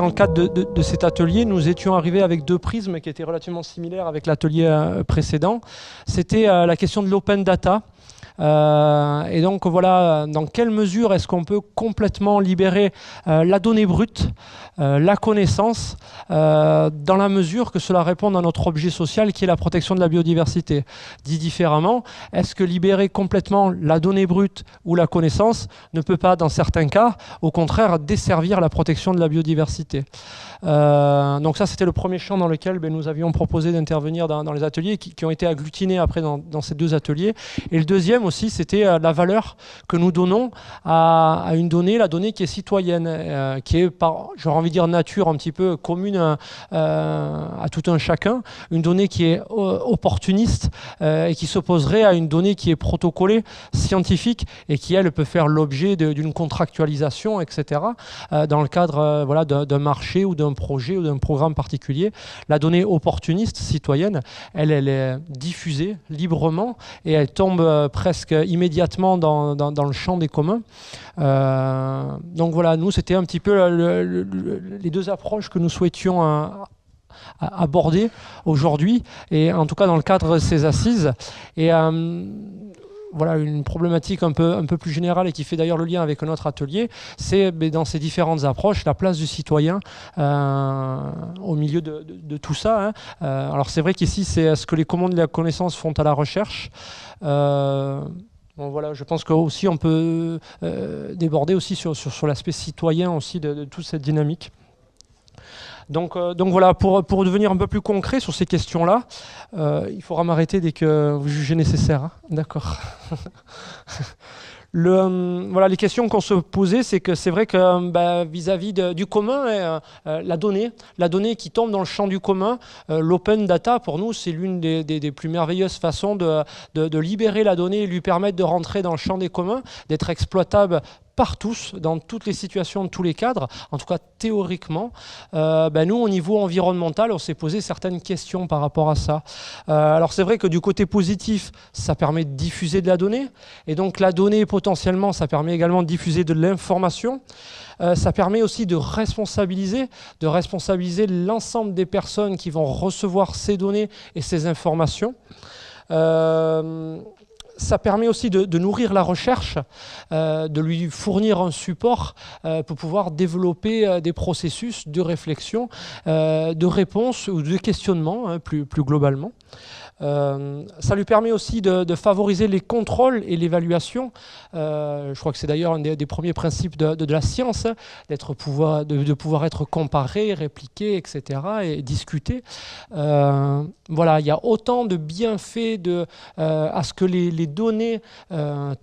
dans le cadre de cet atelier, nous étions arrivés avec deux prismes qui étaient relativement similaires avec l'atelier précédent. C'était la question de l'open data. Et donc voilà, dans quelle mesure est-ce qu'on peut complètement libérer la donnée brute, la connaissance, dans la mesure que cela répond à notre objet social qui est la protection de la biodiversité. Dit différemment, est-ce que libérer complètement la donnée brute ou la connaissance ne peut pas, dans certains cas, au contraire, desservir la protection de la biodiversité? Donc ça, c'était le premier champ dans lequel nous avions proposé d'intervenir dans les ateliers qui ont été agglutinés après dans ces deux ateliers. Et le deuxième aussi, c'était la valeur que nous donnons à une donnée, la donnée qui est citoyenne, qui est par, j'aurais envie de dire, nature un petit peu commune à tout un chacun, une donnée qui est opportuniste et qui s'opposerait à une donnée qui est protocolée, scientifique et qui, elle, peut faire l'objet d'une contractualisation, etc., dans le cadre voilà, d'un marché ou d'un projet ou d'un programme particulier. La donnée opportuniste, citoyenne, elle est diffusée librement et elle tombe presque immédiatement dans le champ des communs. Donc voilà, nous, c'était un petit peu les deux approches que nous souhaitions aborder aujourd'hui, et en tout cas dans le cadre de ces assises. Et voilà, une problématique un peu plus générale et qui fait d'ailleurs le lien avec un autre atelier, c'est dans ces différentes approches, la place du citoyen au milieu de tout ça. Hein. Alors c'est vrai qu'ici, c'est ce que les communs de la connaissance font à la recherche. Bon, voilà, je pense qu'aussi on peut déborder aussi sur l'aspect citoyen aussi de toute cette dynamique. Donc voilà, pour devenir un peu plus concret sur ces questions-là, il faudra m'arrêter dès que vous jugez nécessaire. Hein. D'accord. Voilà, les questions qu'on se posait, c'est que c'est vrai que vis-à-vis du commun, la donnée qui tombe dans le champ du commun, l'open data, pour nous, c'est l'une des plus merveilleuses façons de libérer la donnée et lui permettre de rentrer dans le champ des communs, d'être exploitable par tous, dans toutes les situations, de tous les cadres, en tout cas théoriquement. Nous, au niveau environnemental, on s'est posé certaines questions par rapport à ça. Alors c'est vrai que du côté positif, ça permet de diffuser de la donnée, et donc la donnée, potentiellement, ça permet également de diffuser de l'information. Ça permet aussi de responsabiliser l'ensemble des personnes qui vont recevoir ces données et ces informations. Ça permet aussi de nourrir la recherche, de lui fournir un support pour pouvoir développer des processus de réflexion, de réponse ou de questionnement, plus globalement. Ça lui permet aussi de favoriser les contrôles et l'évaluation. Je crois que c'est d'ailleurs un des premiers principes de la science, de pouvoir être comparé, répliqué, etc. et discuté. Voilà, il y a autant de bienfaits à ce que les données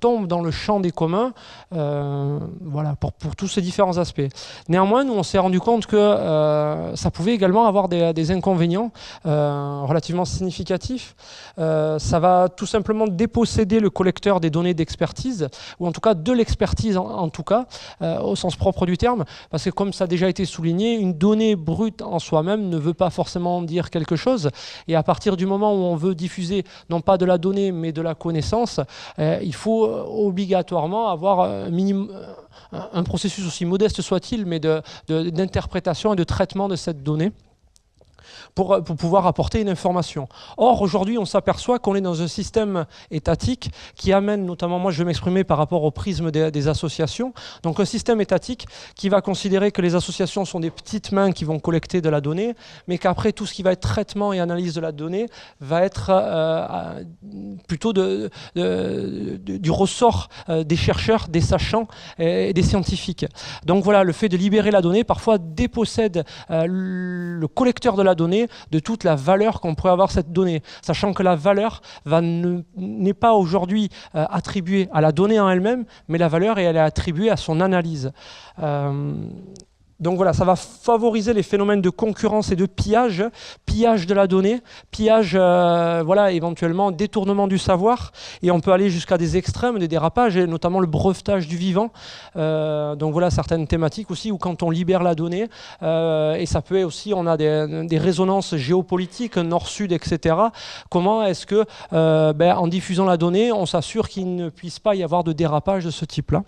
tombent dans le champ des communs, voilà, pour tous ces différents aspects. Néanmoins, nous, on s'est rendu compte que ça pouvait également avoir des inconvénients relativement significatifs. Ça va tout simplement déposséder le collecteur des données d'expertise, ou en tout cas de l'expertise en tout cas, au sens propre du terme, parce que comme ça a déjà été souligné, une donnée brute en soi-même ne veut pas forcément dire quelque chose, et à partir du moment où on veut diffuser non pas de la donnée mais de la connaissance, il faut obligatoirement avoir un processus aussi modeste soit-il, mais d'interprétation et de traitement de cette donnée pour pouvoir apporter une information. Or, aujourd'hui, on s'aperçoit qu'on est dans un système étatique qui amène, notamment, moi je vais m'exprimer par rapport au prisme des associations, donc un système étatique qui va considérer que les associations sont des petites mains qui vont collecter de la donnée, mais qu'après tout ce qui va être traitement et analyse de la donnée va être plutôt du ressort des chercheurs, des sachants et des scientifiques. Donc voilà, le fait de libérer la donnée parfois dépossède le collecteur de la donnée de toute la valeur qu'on pourrait avoir cette donnée, sachant que la valeur n'est pas aujourd'hui attribuée à la donnée en elle-même, mais la valeur elle est attribuée à son analyse. Donc voilà, ça va favoriser les phénomènes de concurrence et de pillage de la donnée, voilà, éventuellement détournement du savoir, et on peut aller jusqu'à des extrêmes, des dérapages, et notamment le brevetage du vivant. Donc voilà certaines thématiques aussi où quand on libère la donnée, et ça peut aussi, on a des résonances géopolitiques, nord-sud, etc. Comment est-ce que, en diffusant la donnée, on s'assure qu'il ne puisse pas y avoir de dérapage de ce type-là?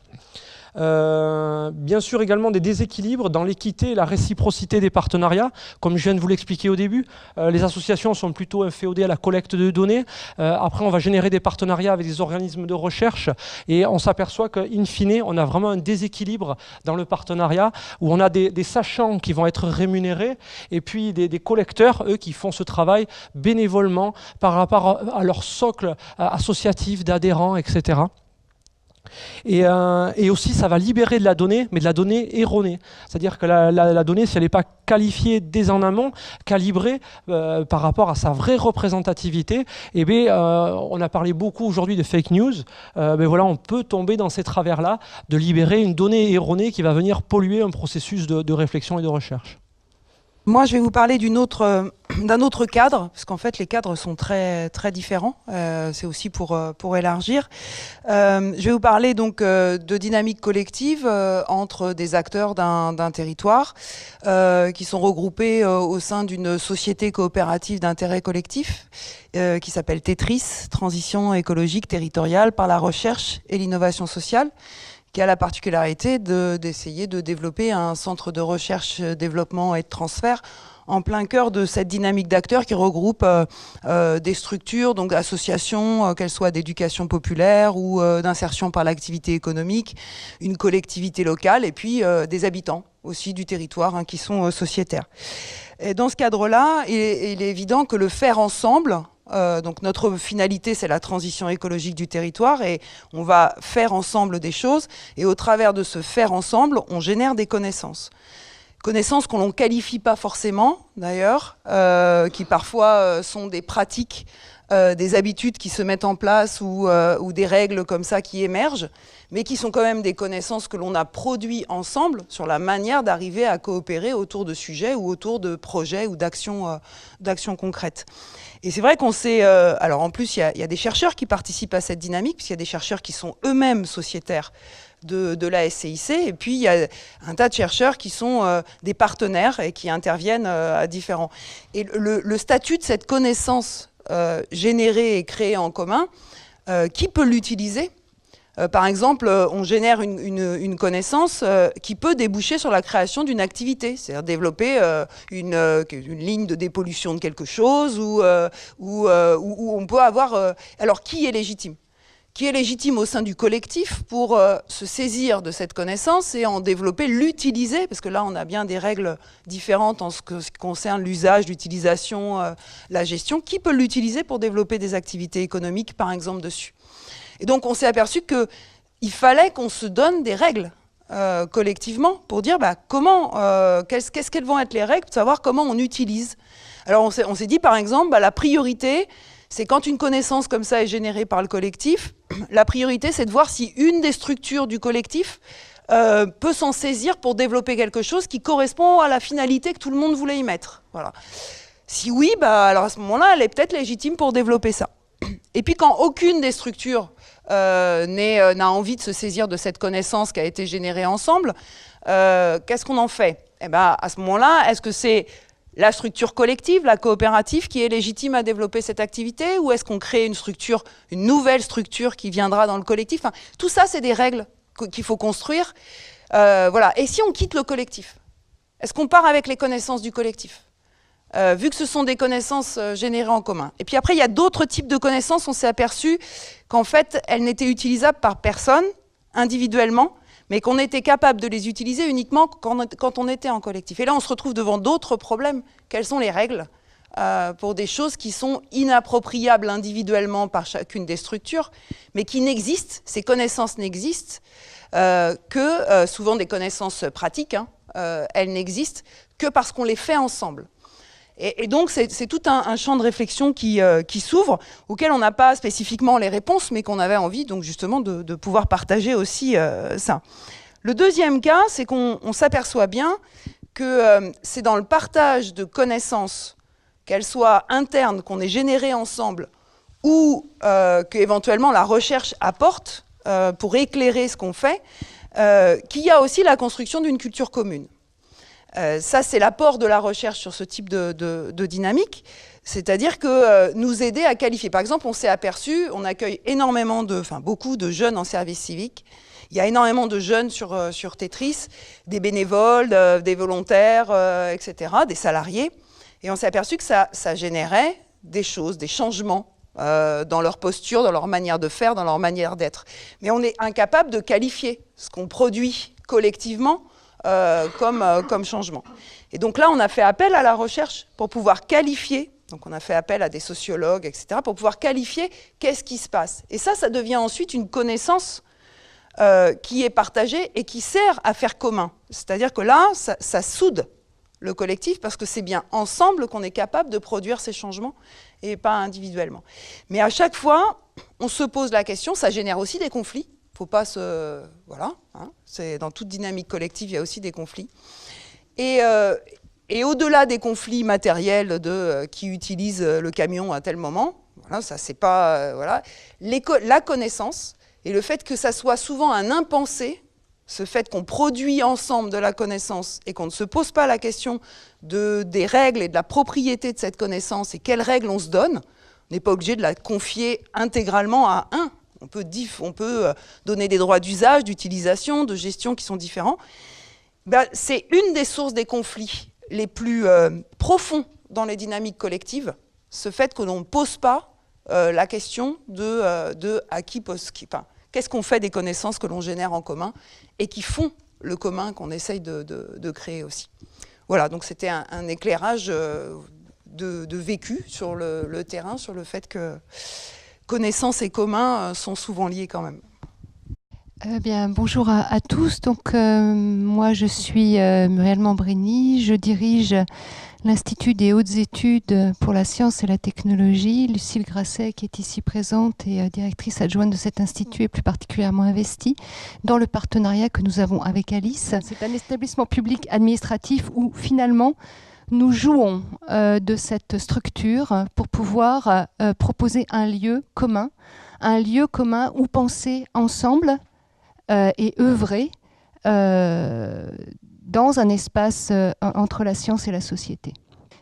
Bien sûr également des déséquilibres dans l'équité et la réciprocité des partenariats. Comme je viens de vous l'expliquer au début, les associations sont plutôt inféodées à la collecte de données. Après, on va générer des partenariats avec des organismes de recherche et on s'aperçoit qu'in fine, on a vraiment un déséquilibre dans le partenariat où on a des sachants qui vont être rémunérés et puis des collecteurs, eux, qui font ce travail bénévolement par rapport à leur socle associatif d'adhérents, etc. Et aussi, ça va libérer de la donnée, mais de la donnée erronée. C'est-à-dire que la donnée, si elle n'est pas qualifiée dès en amont, calibrée par rapport à sa vraie représentativité, eh bien, on a parlé beaucoup aujourd'hui de fake news, mais voilà, on peut tomber dans ces travers-là de libérer une donnée erronée qui va venir polluer un processus de réflexion et de recherche. Moi, je vais vous parler d'un autre cadre, parce qu'en fait, les cadres sont très, très différents. C'est aussi pour élargir. Je vais vous parler donc de dynamique collective entre des acteurs d'un territoire qui sont regroupés au sein d'une société coopérative d'intérêt collectif qui s'appelle Tetris, Transition écologique territoriale par la recherche et l'innovation sociale, qui a la particularité d'essayer de développer un centre de recherche, développement et de transfert en plein cœur de cette dynamique d'acteurs qui regroupe des structures, donc associations, qu'elles soient d'éducation populaire ou d'insertion par l'activité économique, une collectivité locale et puis des habitants aussi du territoire qui sont sociétaires. Et dans ce cadre-là, il est évident que le faire ensemble, donc notre finalité, c'est la transition écologique du territoire et on va faire ensemble des choses et au travers de ce faire ensemble, on génère des connaissances. Connaissances qu'on ne qualifie pas forcément d'ailleurs, qui parfois sont des pratiques, des habitudes qui se mettent en place ou des règles comme ça qui émergent, mais qui sont quand même des connaissances que l'on a produites ensemble sur la manière d'arriver à coopérer autour de sujets ou autour de projets ou d'actions concrètes. Et c'est vrai qu'on sait... alors en plus, il y a des chercheurs qui participent à cette dynamique, puisqu'il y a des chercheurs qui sont eux-mêmes sociétaires de la SCIC, et puis il y a un tas de chercheurs qui sont des partenaires et qui interviennent à différents... Et le statut de cette connaissance générée et créée en commun, qui peut l'utiliser ? Par exemple, on génère une connaissance qui peut déboucher sur la création d'une activité, c'est-à-dire développer une ligne de dépollution de quelque chose où on peut avoir... alors, qui est légitime ? Qui est légitime au sein du collectif pour se saisir de cette connaissance et en développer, l'utiliser, parce que là, on a bien des règles différentes en ce qui concerne l'usage, l'utilisation, la gestion. Qui peut l'utiliser pour développer des activités économiques, par exemple, dessus ? Et donc, on s'est aperçu qu'il fallait qu'on se donne des règles collectivement pour dire qu'est-ce qu'elles vont être les règles, pour savoir comment on utilise. Alors, on s'est dit, par exemple, la priorité, c'est quand une connaissance comme ça est générée par le collectif, la priorité, c'est de voir si une des structures du collectif peut s'en saisir pour développer quelque chose qui correspond à la finalité que tout le monde voulait y mettre. Voilà. Si oui, alors à ce moment-là, elle est peut-être légitime pour développer ça. Et puis quand aucune des structures n'a envie de se saisir de cette connaissance qui a été générée ensemble, qu'est-ce qu'on en fait ? À ce moment-là, est-ce que c'est la structure collective, la coopérative, qui est légitime à développer cette activité, ou est-ce qu'on crée une nouvelle structure qui viendra dans le collectif ? Enfin, tout ça, c'est des règles qu'il faut construire. Voilà. Et si on quitte le collectif ? Est-ce qu'on part avec les connaissances du collectif ? Vu que ce sont des connaissances générées en commun. Et puis après, il y a d'autres types de connaissances. On s'est aperçu qu'en fait, elles n'étaient utilisables par personne, individuellement, mais qu'on était capable de les utiliser uniquement quand on était en collectif. Et là, on se retrouve devant d'autres problèmes. Quelles sont les règles pour des choses qui sont inappropriables individuellement par chacune des structures, mais qui n'existent, ces connaissances n'existent que, souvent des connaissances pratiques, elles n'existent que parce qu'on les fait ensemble. Et donc, c'est tout un champ de réflexion qui s'ouvre, auquel on n'a pas spécifiquement les réponses, mais qu'on avait envie, donc justement, de pouvoir partager aussi ça. Le deuxième cas, c'est qu'on s'aperçoit bien que c'est dans le partage de connaissances, qu'elles soient internes, qu'on ait générées ensemble, ou qu'éventuellement la recherche apporte pour éclairer ce qu'on fait, qu'il y a aussi la construction d'une culture commune. Ça, c'est l'apport de la recherche sur ce type de dynamique, c'est-à-dire que nous aider à qualifier. Par exemple, on s'est aperçu, on accueille énormément beaucoup de jeunes en service civique. Il y a énormément de jeunes sur Tetris, des bénévoles, des volontaires, etc., des salariés. Et on s'est aperçu que ça générait des choses, des changements dans leur posture, dans leur manière de faire, dans leur manière d'être. Mais on est incapable de qualifier ce qu'on produit collectivement comme changement. Et donc là, on a fait appel à la recherche pour pouvoir qualifier. Donc on a fait appel à des sociologues, etc., pour pouvoir qualifier qu'est-ce qui se passe. Et ça devient ensuite une connaissance qui est partagée et qui sert à faire commun. C'est-à-dire que là, ça soude le collectif, parce que c'est bien ensemble qu'on est capable de produire ces changements et pas individuellement. Mais à chaque fois, on se pose la question, ça génère aussi des conflits. Faut pas se... Voilà, hein, dans toute dynamique collective, il y a aussi des conflits. Et au-delà des conflits matériels qui utilisent le camion à tel moment, voilà, ça c'est pas... voilà, la connaissance et le fait que ça soit souvent un impensé, ce fait qu'on produit ensemble de la connaissance et qu'on ne se pose pas la question des règles et de la propriété de cette connaissance et quelles règles on se donne, on n'est pas obligé de la confier intégralement à un. On peut donner des droits d'usage, d'utilisation, de gestion qui sont différents. C'est une des sources des conflits les plus profonds dans les dynamiques collectives, ce fait que l'on ne pose pas la question de à qui pose qui. Enfin, qu'est-ce qu'on fait des connaissances que l'on génère en commun et qui font le commun qu'on essaye de créer aussi. Voilà, donc c'était un éclairage de vécu sur le terrain, sur le fait que connaissances et communs sont souvent liés quand même. Bonjour à tous. Donc, moi, je suis Muriel Mambrini. Je dirige l'Institut des hautes études pour la science et la technologie. Lucille Grasset, qui est ici présente, et directrice adjointe de cet institut, est plus particulièrement investie dans le partenariat que nous avons avec Alice. C'est un établissement public administratif où, finalement, nous jouons de cette structure pour pouvoir proposer un lieu commun où penser ensemble et œuvrer dans un espace entre la science et la société.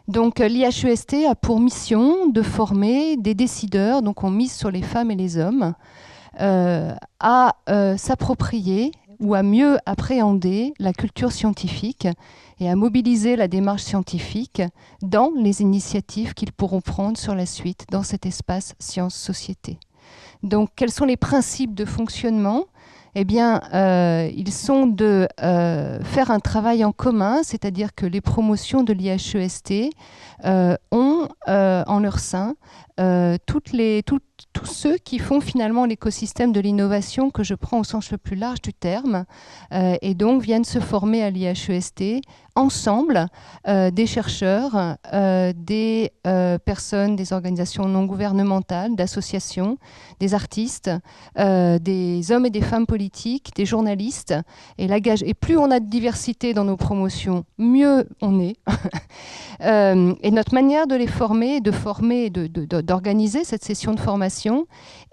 Donc l'IHEST a pour mission de former des décideurs, donc on mise sur les femmes et les hommes, à s'approprier ou à mieux appréhender la culture scientifique et à mobiliser la démarche scientifique dans les initiatives qu'ils pourront prendre sur la suite dans cet espace science-société. Donc quels sont les principes de fonctionnement ? Eh bien, ils sont de faire un travail en commun, c'est-à-dire que les promotions de l'IHEST ont en leur sein tous ceux qui font finalement l'écosystème de l'innovation que je prends au sens le plus large du terme et donc viennent se former à l'IHEST ensemble, des chercheurs, des personnes, des organisations non gouvernementales, d'associations, des artistes, des hommes et des femmes politiques, des journalistes. Et plus on a de diversité dans nos promotions, mieux on est. Et notre manière de les former, d'organiser cette session de formation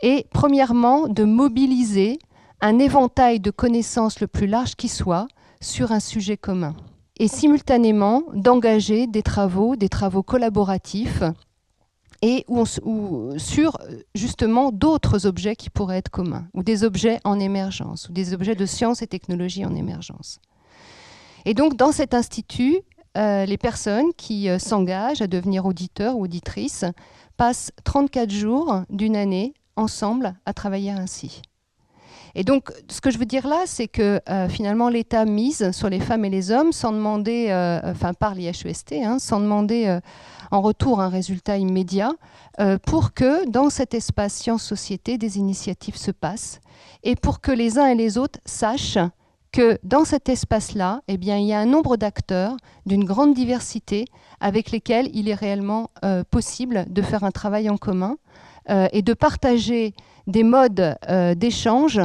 est premièrement de mobiliser un éventail de connaissances le plus large qui soit sur un sujet commun. Et simultanément d'engager des travaux collaboratifs et sur justement d'autres objets qui pourraient être communs, ou des objets en émergence, ou des objets de sciences et technologies en émergence. Et donc dans cet institut, les personnes qui s'engagent à devenir auditeurs ou auditrices passent 34 jours d'une année ensemble à travailler ainsi. Et donc, ce que je veux dire là, c'est que finalement, l'État mise sur les femmes et les hommes sans demander, par l'IHEST, sans demander en retour un résultat immédiat, pour que dans cet espace science-société, des initiatives se passent et pour que les uns et les autres sachent que dans cet espace-là, eh bien, il y a un nombre d'acteurs d'une grande diversité avec lesquels il est réellement possible de faire un travail en commun et de partager des modes d'échange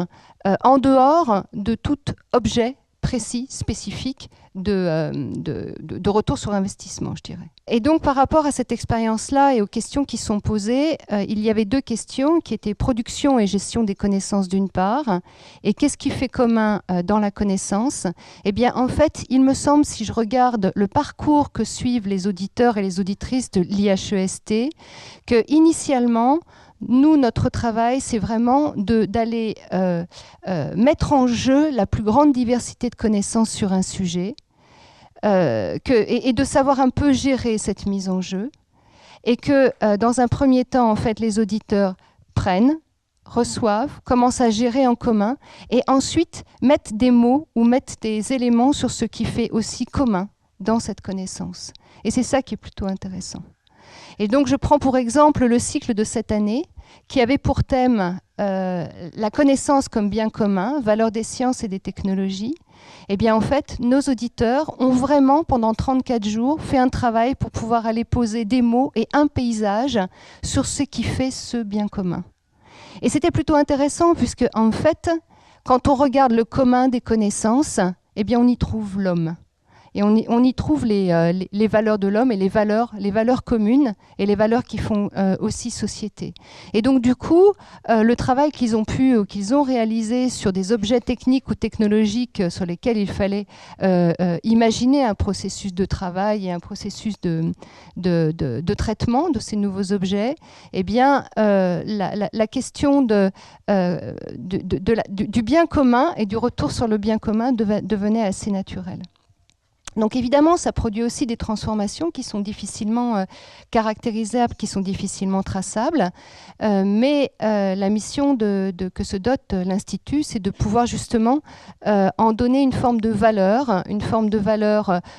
en dehors de tout objet précis, spécifique de retour sur investissement, je dirais. Et donc, par rapport à cette expérience-là et aux questions qui sont posées, il y avait 2 questions qui étaient production et gestion des connaissances d'une part, et qu'est-ce qui fait commun dans la connaissance? Eh bien, en fait, il me semble, si je regarde le parcours que suivent les auditeurs et les auditrices de l'IHEST, que initialement, nous, notre travail, c'est vraiment d'aller mettre en jeu la plus grande diversité de connaissances sur un sujet et de savoir un peu gérer cette mise en jeu. Et que, dans un premier temps, en fait, les auditeurs prennent, reçoivent, commencent à gérer en commun et ensuite mettent des mots ou mettent des éléments sur ce qui fait aussi commun dans cette connaissance. Et c'est ça qui est plutôt intéressant. Et donc, je prends pour exemple le cycle de cette année qui avait pour thème la connaissance comme bien commun, valeur des sciences et des technologies. Eh bien, en fait, nos auditeurs ont vraiment, pendant 34 jours, fait un travail pour pouvoir aller poser des mots et un paysage sur ce qui fait ce bien commun. Et c'était plutôt intéressant puisque, en fait, quand on regarde le commun des connaissances, eh bien, on y trouve l'homme. Et on y trouve les valeurs de l'homme et les valeurs communes et les valeurs qui font aussi société. Et donc du coup, le travail qu'ils ont réalisé sur des objets techniques ou technologiques sur lesquels il fallait imaginer un processus de travail et un processus de traitement de ces nouveaux objets, eh bien la question du bien commun et du retour sur le bien commun devenait assez naturelle. Donc évidemment, ça produit aussi des transformations qui sont difficilement caractérisables, qui sont difficilement traçables. Mais la mission que se dote l'Institut, c'est de pouvoir justement en donner une forme de valeur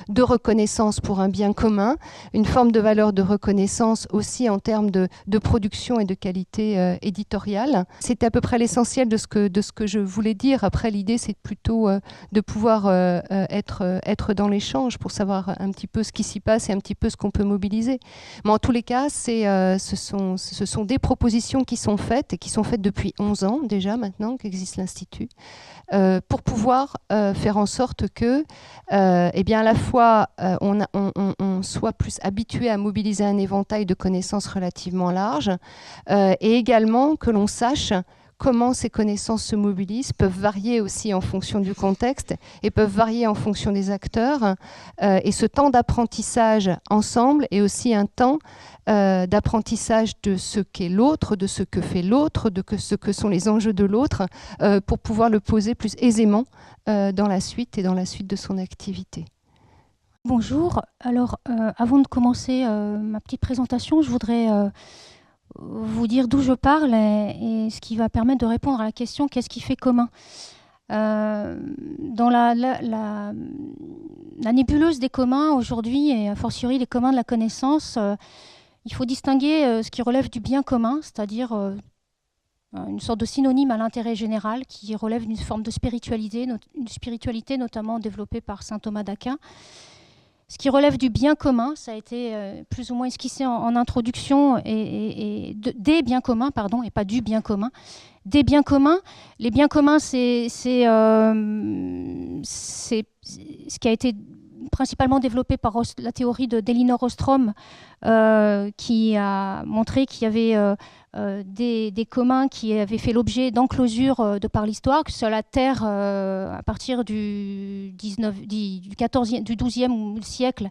de reconnaissance pour un bien commun, une forme de valeur de reconnaissance aussi en termes de production et de qualité éditoriale. C'était à peu près l'essentiel de ce que je voulais dire. Après, l'idée, c'est plutôt de pouvoir être dans l'échange pour savoir un petit peu ce qui s'y passe et un petit peu ce qu'on peut mobiliser. Mais en tous les cas, ce sont des propositions qui sont faites et qui sont faites depuis 11 ans déjà maintenant qu'existe l'Institut pour pouvoir faire en sorte que eh bien, à la fois on soit plus habitué à mobiliser un éventail de connaissances relativement large et également que l'on sache comment ces connaissances se mobilisent, peuvent varier aussi en fonction du contexte et peuvent varier en fonction des acteurs. Et ce temps d'apprentissage ensemble est aussi un temps d'apprentissage de ce qu'est l'autre, de ce que fait l'autre, ce que sont les enjeux de l'autre, pour pouvoir le poser plus aisément dans la suite et dans la suite de son activité. Bonjour. Alors, avant de commencer ma petite présentation, je voudrais vous dire d'où je parle et ce qui va permettre de répondre à la question qu'est-ce qui fait commun. Dans la nébuleuse des communs aujourd'hui, et a fortiori les communs de la connaissance, il faut distinguer ce qui relève du bien commun, c'est-à-dire une sorte de synonyme à l'intérêt général qui relève d'une forme de spiritualité, une spiritualité notamment développée par saint Thomas d'Aquin. Ce qui relève du bien commun, ça a été plus ou moins esquissé en introduction, des biens communs, pardon, et pas du bien commun. Des biens communs. Les biens communs, c'est ce qui a été principalement développé par la théorie d'Elinor Ostrom, qui a montré qu'il y avait des communs qui avaient fait l'objet d'enclosures de par l'histoire, que ce soit la Terre à partir du XIIe siècle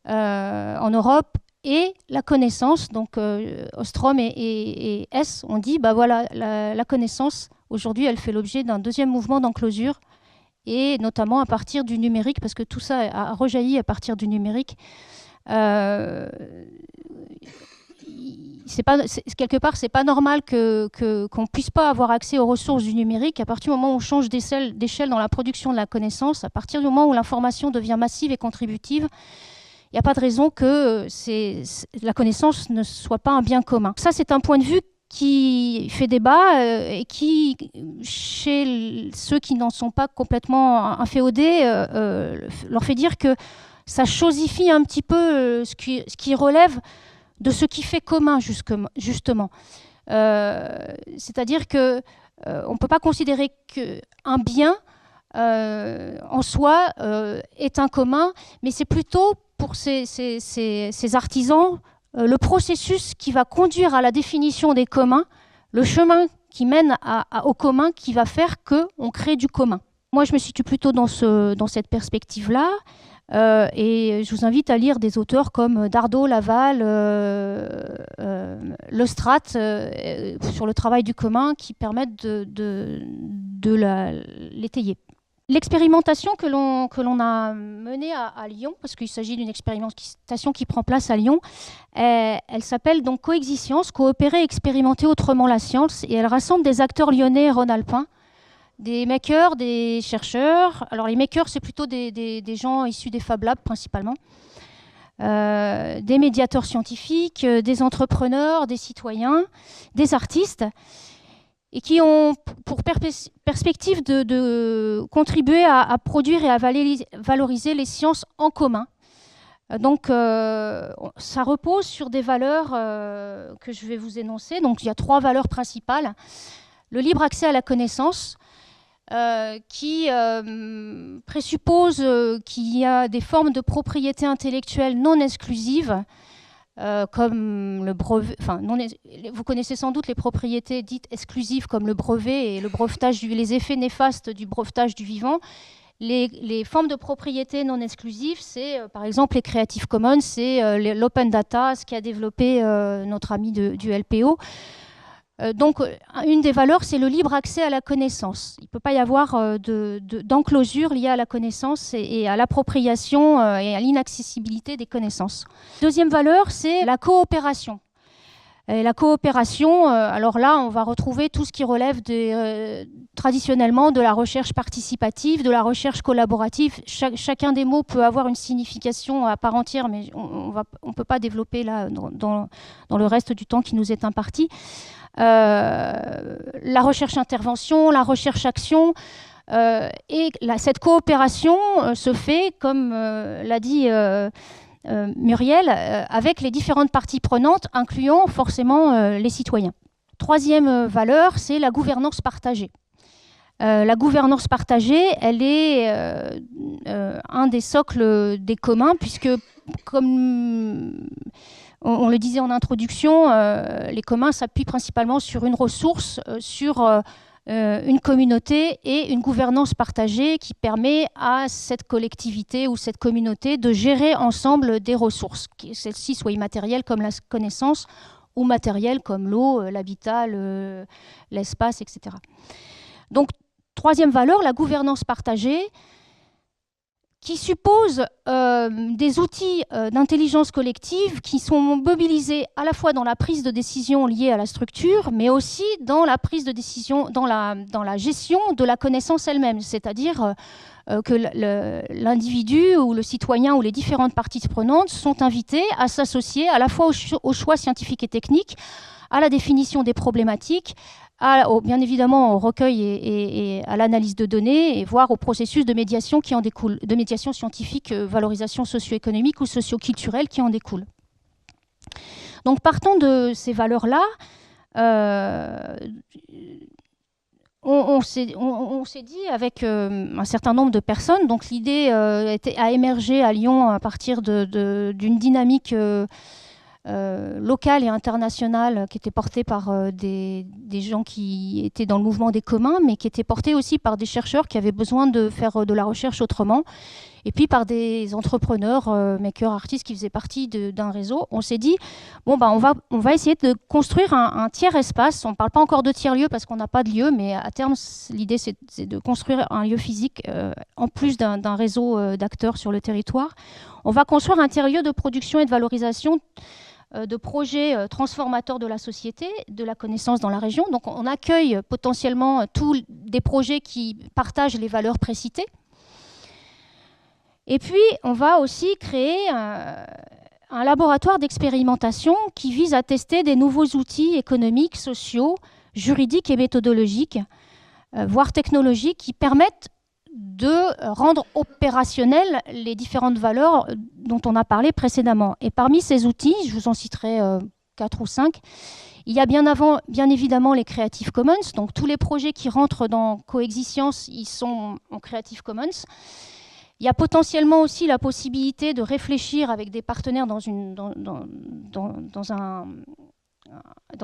en Europe, et la connaissance. Donc Ostrom et Hess ont dit, bah voilà, la connaissance, aujourd'hui, elle fait l'objet d'un deuxième mouvement d'enclosure, et notamment à partir du numérique, parce que tout ça a rejailli à partir du numérique. Quelque part, c'est pas normal qu'on puisse pas avoir accès aux ressources du numérique. À partir du moment où on change d'échelle dans la production de la connaissance, à partir du moment où l'information devient massive et contributive, il n'y a pas de raison que la connaissance ne soit pas un bien commun. Ça, c'est un point de vue qui fait débat et qui, chez ceux qui n'en sont pas complètement inféodés, leur fait dire que ça chosifie un petit peu ce qui relève de ce qui fait commun, justement. C'est-à-dire qu'on ne peut pas considérer qu'un bien en soi est un commun, mais c'est plutôt pour ces artisans le processus qui va conduire à la définition des communs, le chemin qui mène au commun qui va faire qu'on crée du commun. Moi, je me situe plutôt dans cette perspective-là. Et je vous invite à lire des auteurs comme Dardot, Laval, Lestrade sur le travail du commun qui permettent de l'étayer. L'expérimentation que l'on a menée à Lyon, parce qu'il s'agit d'une expérimentation qui prend place à Lyon, elle s'appelle donc Coexistence, coopérer, expérimenter autrement la science, et elle rassemble des acteurs lyonnais et rhône-alpins, des makers, des chercheurs. Alors les makers, c'est plutôt des gens issus des Fab Labs principalement, des médiateurs scientifiques, des entrepreneurs, des citoyens, des artistes, et qui ont pour perspective de contribuer à produire et à valoriser les sciences en commun. Donc ça repose sur des valeurs que je vais vous énoncer. Donc il y a 3 valeurs principales. Le libre accès à la connaissance, qui présuppose qu'il y a des formes de propriété intellectuelle non exclusives, comme le brevet. Enfin, vous connaissez sans doute les propriétés dites exclusives comme le brevet et le brevetage, les effets néfastes du brevetage du vivant. Les formes de propriété non exclusives, c'est par exemple les Creative Commons, c'est l'open data, ce qu'a développé notre ami du LPO. Donc, une des valeurs, c'est le libre accès à la connaissance. Il ne peut pas y avoir d'enclosure liée à la connaissance et à l'appropriation et à l'inaccessibilité des connaissances. Deuxième valeur, c'est la coopération. Et la coopération, alors là, on va retrouver tout ce qui relève traditionnellement de la recherche participative, de la recherche collaborative. Chacun des mots peut avoir une signification à part entière, mais on ne peut pas développer là dans le reste du temps qui nous est imparti. La recherche-intervention, la recherche-action, et cette coopération se fait, comme l'a dit Muriel, avec les différentes parties prenantes, incluant forcément les citoyens. Troisième valeur, c'est la gouvernance partagée. La gouvernance partagée, elle est un des socles des communs, puisque, comme on le disait en introduction, les communs s'appuient principalement sur une ressource, sur une communauté et une gouvernance partagée qui permet à cette collectivité ou cette communauté de gérer ensemble des ressources, que celles-ci soient immatérielles comme la connaissance ou matérielles comme l'eau, l'habitat, l'espace, etc. Donc, troisième valeur, la gouvernance partagée, qui suppose des outils d'intelligence collective qui sont mobilisés à la fois dans la prise de décision liée à la structure, mais aussi dans la prise de décision, dans la gestion de la connaissance elle-même. C'est-à-dire que l'individu ou le citoyen ou les différentes parties prenantes sont invités à s'associer à la fois aux choix scientifiques et techniques, à la définition des problématiques, bien évidemment au recueil et à l'analyse de données, et voire au processus de médiation qui en découle, de médiation scientifique, valorisation socio-économique ou socio-culturelle qui en découle. Donc partant de ces valeurs-là, on s'est dit avec un certain nombre de personnes, donc l'idée a émergé à Lyon à partir d'une dynamique locale et internationale qui était portée par des gens qui étaient dans le mouvement des communs, mais qui était portée aussi par des chercheurs qui avaient besoin de faire de la recherche autrement, et puis par des entrepreneurs, makers, artistes qui faisaient partie d'un réseau. On s'est dit, bon, on va essayer de construire un tiers-espace. On ne parle pas encore de tiers-lieu parce qu'on n'a pas de lieu, mais à terme, l'idée, c'est de construire un lieu physique en plus d'un réseau d'acteurs sur le territoire. On va construire un tiers-lieu de production et de valorisation de projets transformateurs de la société, de la connaissance dans la région. Donc on accueille potentiellement tous des projets qui partagent les valeurs précitées. Et puis on va aussi créer un laboratoire d'expérimentation qui vise à tester des nouveaux outils économiques, sociaux, juridiques et méthodologiques, voire technologiques, qui permettent de rendre opérationnelles les différentes valeurs dont on a parlé précédemment. Et parmi ces outils, je vous en citerai 4 ou 5. Il y a bien évidemment les Creative Commons, donc tous les projets qui rentrent dans Coexistence, ils sont en Creative Commons. Il y a potentiellement aussi la possibilité de réfléchir avec des partenaires dans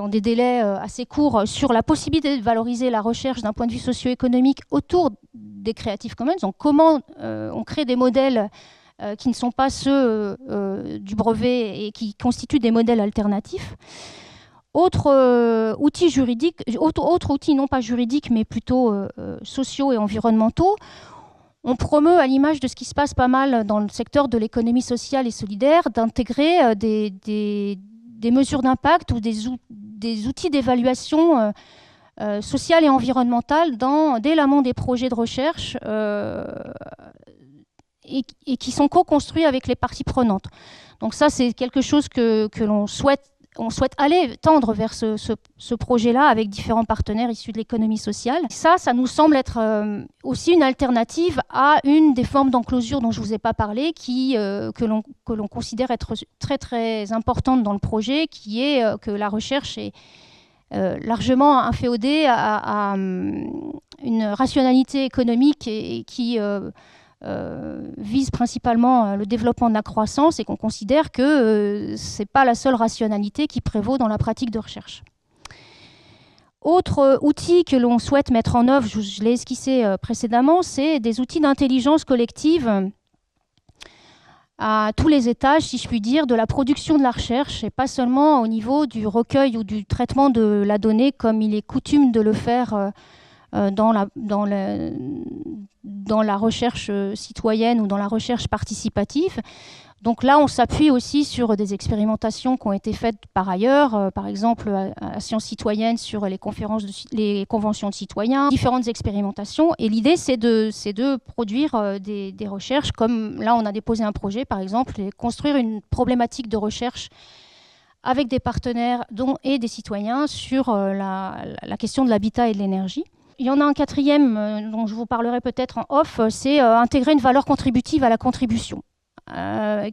des délais assez courts sur la possibilité de valoriser la recherche d'un point de vue socio-économique autour des Creative Commons. Donc comment on crée des modèles qui ne sont pas ceux du brevet et qui constituent des modèles alternatifs. Autres outils juridiques, autres outils non pas juridiques mais plutôt sociaux et environnementaux. On promeut, à l'image de ce qui se passe pas mal dans le secteur de l'économie sociale et solidaire, d'intégrer des mesures d'impact ou des outils d'évaluation sociale et environnementale dès l'amont des projets de recherche et qui sont co-construits avec les parties prenantes. Donc ça, c'est quelque chose que l'on souhaite. On souhaite tendre vers ce projet-là avec différents partenaires issus de l'économie sociale. Ça nous semble être aussi une alternative à une des formes d'enclosure dont je ne vous ai pas parlé, que l'on considère être très très importante dans le projet, qui est que la recherche est largement inféodée à une rationalité économique et qui vise principalement le développement de la croissance et qu'on considère que ce n'est pas la seule rationalité qui prévaut dans la pratique de recherche. Autre outil que l'on souhaite mettre en œuvre, je l'ai esquissé précédemment, c'est des outils d'intelligence collective à tous les étages, si je puis dire, de la production de la recherche et pas seulement au niveau du recueil ou du traitement de la donnée comme il est coutume de le faire dans la recherche citoyenne ou dans la recherche participative. Donc là, on s'appuie aussi sur des expérimentations qui ont été faites par ailleurs, par exemple à Sciences Citoyennes sur les conventions de citoyens, différentes expérimentations. Et l'idée, c'est de produire des recherches, comme là, on a déposé un projet, par exemple, et construire une problématique de recherche avec des partenaires et des citoyens sur la question de l'habitat et de l'énergie. Il y en a un quatrième dont je vous parlerai peut-être en off, c'est intégrer une valeur contributive à la contribution,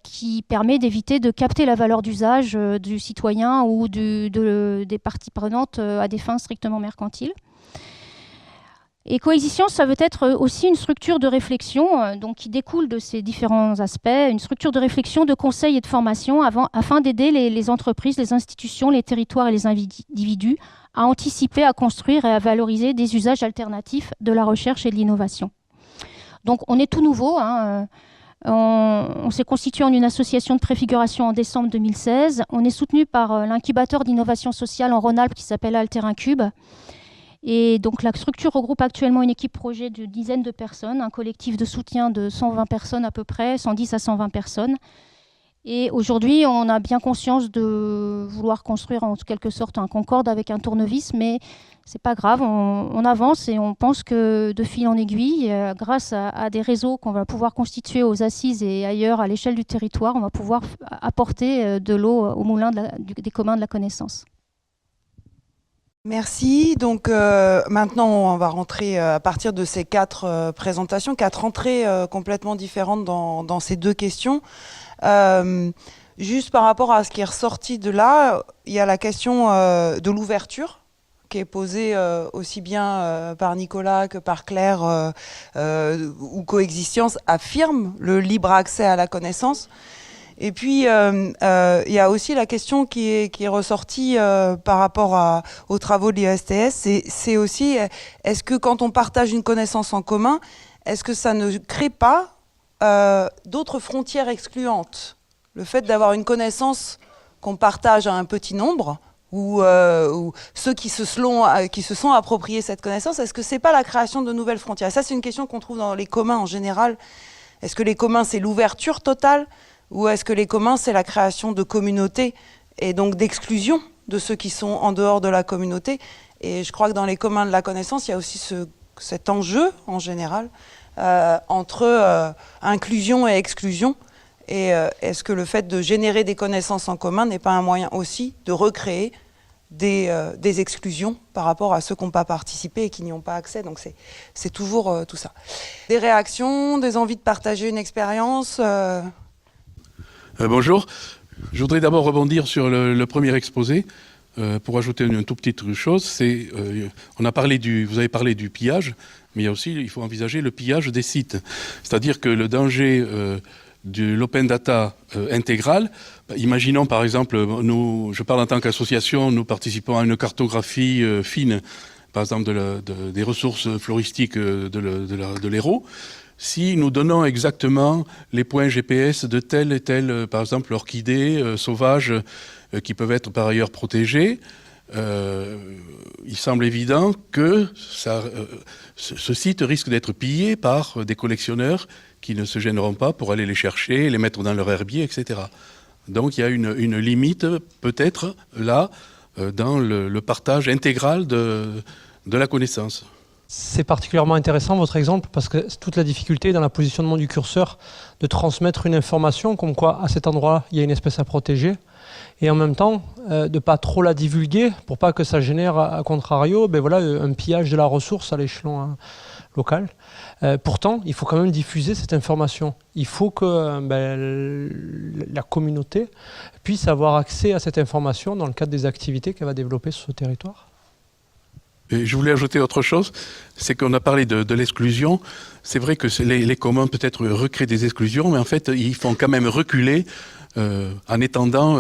qui permet d'éviter de capter la valeur d'usage du citoyen ou des parties prenantes à des fins strictement mercantiles. Et Coexistence, ça veut être aussi une structure de réflexion donc qui découle de ces différents aspects, une structure de réflexion, de conseil et de formation afin d'aider les entreprises, les institutions, les territoires et les individus à anticiper, à construire et à valoriser des usages alternatifs de la recherche et de l'innovation. Donc on est tout nouveau. On s'est constitué en une association de préfiguration en décembre 2016. On est soutenu par l'incubateur d'innovation sociale en Rhône-Alpes qui s'appelle Alterancube. Et donc la structure regroupe actuellement une équipe projet de dizaines de personnes, un collectif de soutien de 120 personnes à peu près, 110 à 120 personnes. Et aujourd'hui, on a bien conscience de vouloir construire en quelque sorte un Concorde avec un tournevis, mais c'est pas grave, on avance et on pense que de fil en aiguille, grâce à des réseaux qu'on va pouvoir constituer aux assises et ailleurs à l'échelle du territoire, on va pouvoir apporter de l'eau au moulin des communs de la connaissance. Merci. Donc maintenant, on va rentrer à partir de ces 4 présentations, 4 entrées complètement différentes dans ces 2 questions. Juste par rapport à ce qui est ressorti de là, il y a la question de l'ouverture qui est posée aussi bien par Nicolas que par Claire, où Coexistence affirme le libre accès à la connaissance. Et puis, il y a aussi la question qui est ressortie par rapport aux travaux de l'ISTS, c'est aussi, est-ce que quand on partage une connaissance en commun, est-ce que ça ne crée pas d'autres frontières excluantes? Le fait d'avoir une connaissance qu'on partage à un petit nombre, ou ceux qui se sont appropriés cette connaissance, est-ce que c'est pas la création de nouvelles frontières? Et ça, c'est une question qu'on trouve dans les communs en général. Est-ce que les communs, c'est l'ouverture totale? Ou est-ce que les communs, c'est la création de communautés et donc d'exclusion de ceux qui sont en dehors de la communauté? Et je crois que dans les communs de la connaissance, il y a aussi cet enjeu, en général, entre inclusion et exclusion. Et est-ce que le fait de générer des connaissances en commun n'est pas un moyen aussi de recréer des exclusions par rapport à ceux qui n'ont pas participé et qui n'y ont pas accès? Donc c'est toujours tout ça. Des réactions, des envies de partager une expérience Bonjour, Je voudrais d'abord rebondir sur le premier exposé pour ajouter une toute petite chose. Vous avez parlé du pillage, mais il faut envisager le pillage des sites. C'est-à-dire que le danger de l'open data intégral, imaginons par exemple, je parle en tant qu'association, nous participons à une cartographie fine, par exemple des ressources floristiques de l'Hérault. Si nous donnons exactement les points GPS de telle et telle, par exemple, orchidées sauvages qui peuvent être par ailleurs protégées, il semble évident que ce site risque d'être pillé par des collectionneurs qui ne se gêneront pas pour aller les chercher, les mettre dans leur herbier, etc. Donc il y a une limite peut-être là dans le partage intégral de la connaissance. C'est particulièrement intéressant votre exemple parce que c'est toute la difficulté dans le positionnement du curseur de transmettre une information comme quoi à cet endroit il y a une espèce à protéger et en même temps de ne pas trop la divulguer pour pas que ça génère à contrario un pillage de la ressource à l'échelon local. Pourtant il faut quand même diffuser cette information. Il faut que la communauté puisse avoir accès à cette information dans le cadre des activités qu'elle va développer sur ce territoire. Et je voulais ajouter autre chose, c'est qu'on a parlé de l'exclusion. C'est vrai que les communs peut-être recréent des exclusions, mais en fait, ils font quand même reculer en étendant...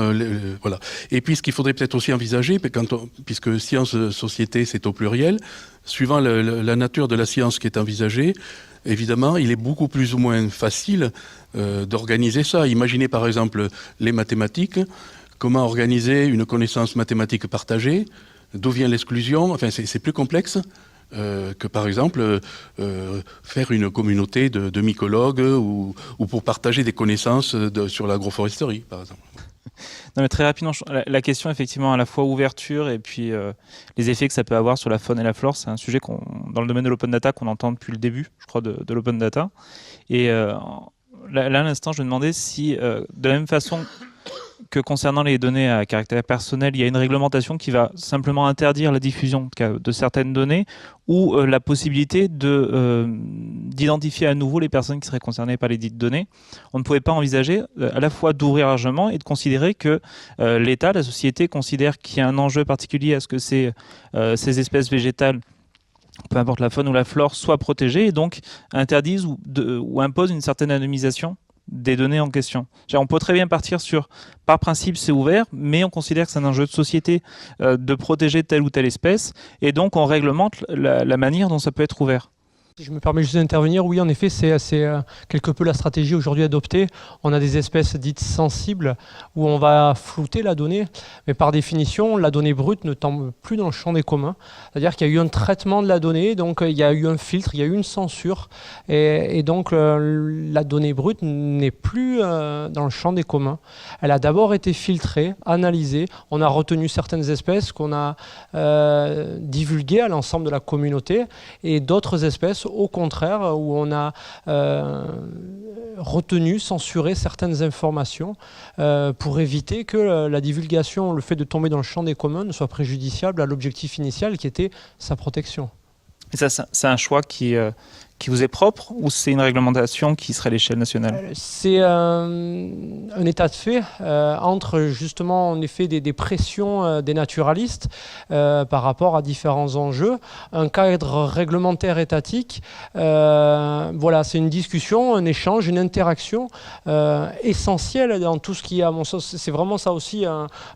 voilà. Et puis, ce qu'il faudrait peut-être aussi envisager, puisque science, société, c'est au pluriel, suivant la nature de la science qui est envisagée, évidemment, il est beaucoup plus ou moins facile d'organiser ça. Imaginez par exemple les mathématiques, comment organiser une connaissance mathématique partagée. D'où vient l'exclusion? Enfin, c'est plus complexe que, par exemple, faire une communauté de mycologues ou pour partager des connaissances sur l'agroforesterie, par exemple. Non, mais très rapidement, la question, effectivement, à la fois ouverture et puis les effets que ça peut avoir sur la faune et la flore, c'est un sujet dans le domaine de l'open data qu'on entend depuis le début, je crois, de l'open data. Et là, à l'instant, je me demandais si, de la même façon que concernant les données à caractère personnel, il y a une réglementation qui va simplement interdire la diffusion de certaines données ou la possibilité d'identifier à nouveau les personnes qui seraient concernées par les dites données. On ne pouvait pas envisager à la fois d'ouvrir largement et de considérer que l'État, la société, considère qu'il y a un enjeu particulier à ce que ces espèces végétales, peu importe la faune ou la flore, soient protégées et donc interdisent ou imposent une certaine anonymisation des données en question. On peut très bien partir sur, par principe c'est ouvert, mais on considère que c'est un enjeu de société de protéger telle ou telle espèce, et donc on réglemente la manière dont ça peut être ouvert. Si je me permets juste d'intervenir, oui en effet c'est quelque peu la stratégie aujourd'hui adoptée. On a des espèces dites sensibles où on va flouter la donnée, mais par définition la donnée brute ne tombe plus dans le champ des communs. C'est-à-dire qu'il y a eu un traitement de la donnée, donc il y a eu un filtre, il y a eu une censure, et donc la donnée brute n'est plus dans le champ des communs. Elle a d'abord été filtrée, analysée, on a retenu certaines espèces qu'on a divulguées à l'ensemble de la communauté, et d'autres espèces au contraire, où on a retenu, censuré certaines informations pour éviter que la divulgation, le fait de tomber dans le champ des communs, ne soit préjudiciable à l'objectif initial qui était sa protection. Et ça, c'est un choix qui vous est propre ou c'est une réglementation qui serait à l'échelle nationale? C'est un état de fait entre justement en effet des pressions des naturalistes par rapport à différents enjeux, un cadre réglementaire étatique. Voilà, c'est une discussion, un échange, une interaction essentielle dans tout ce qui est, à mon sens, c'est vraiment ça aussi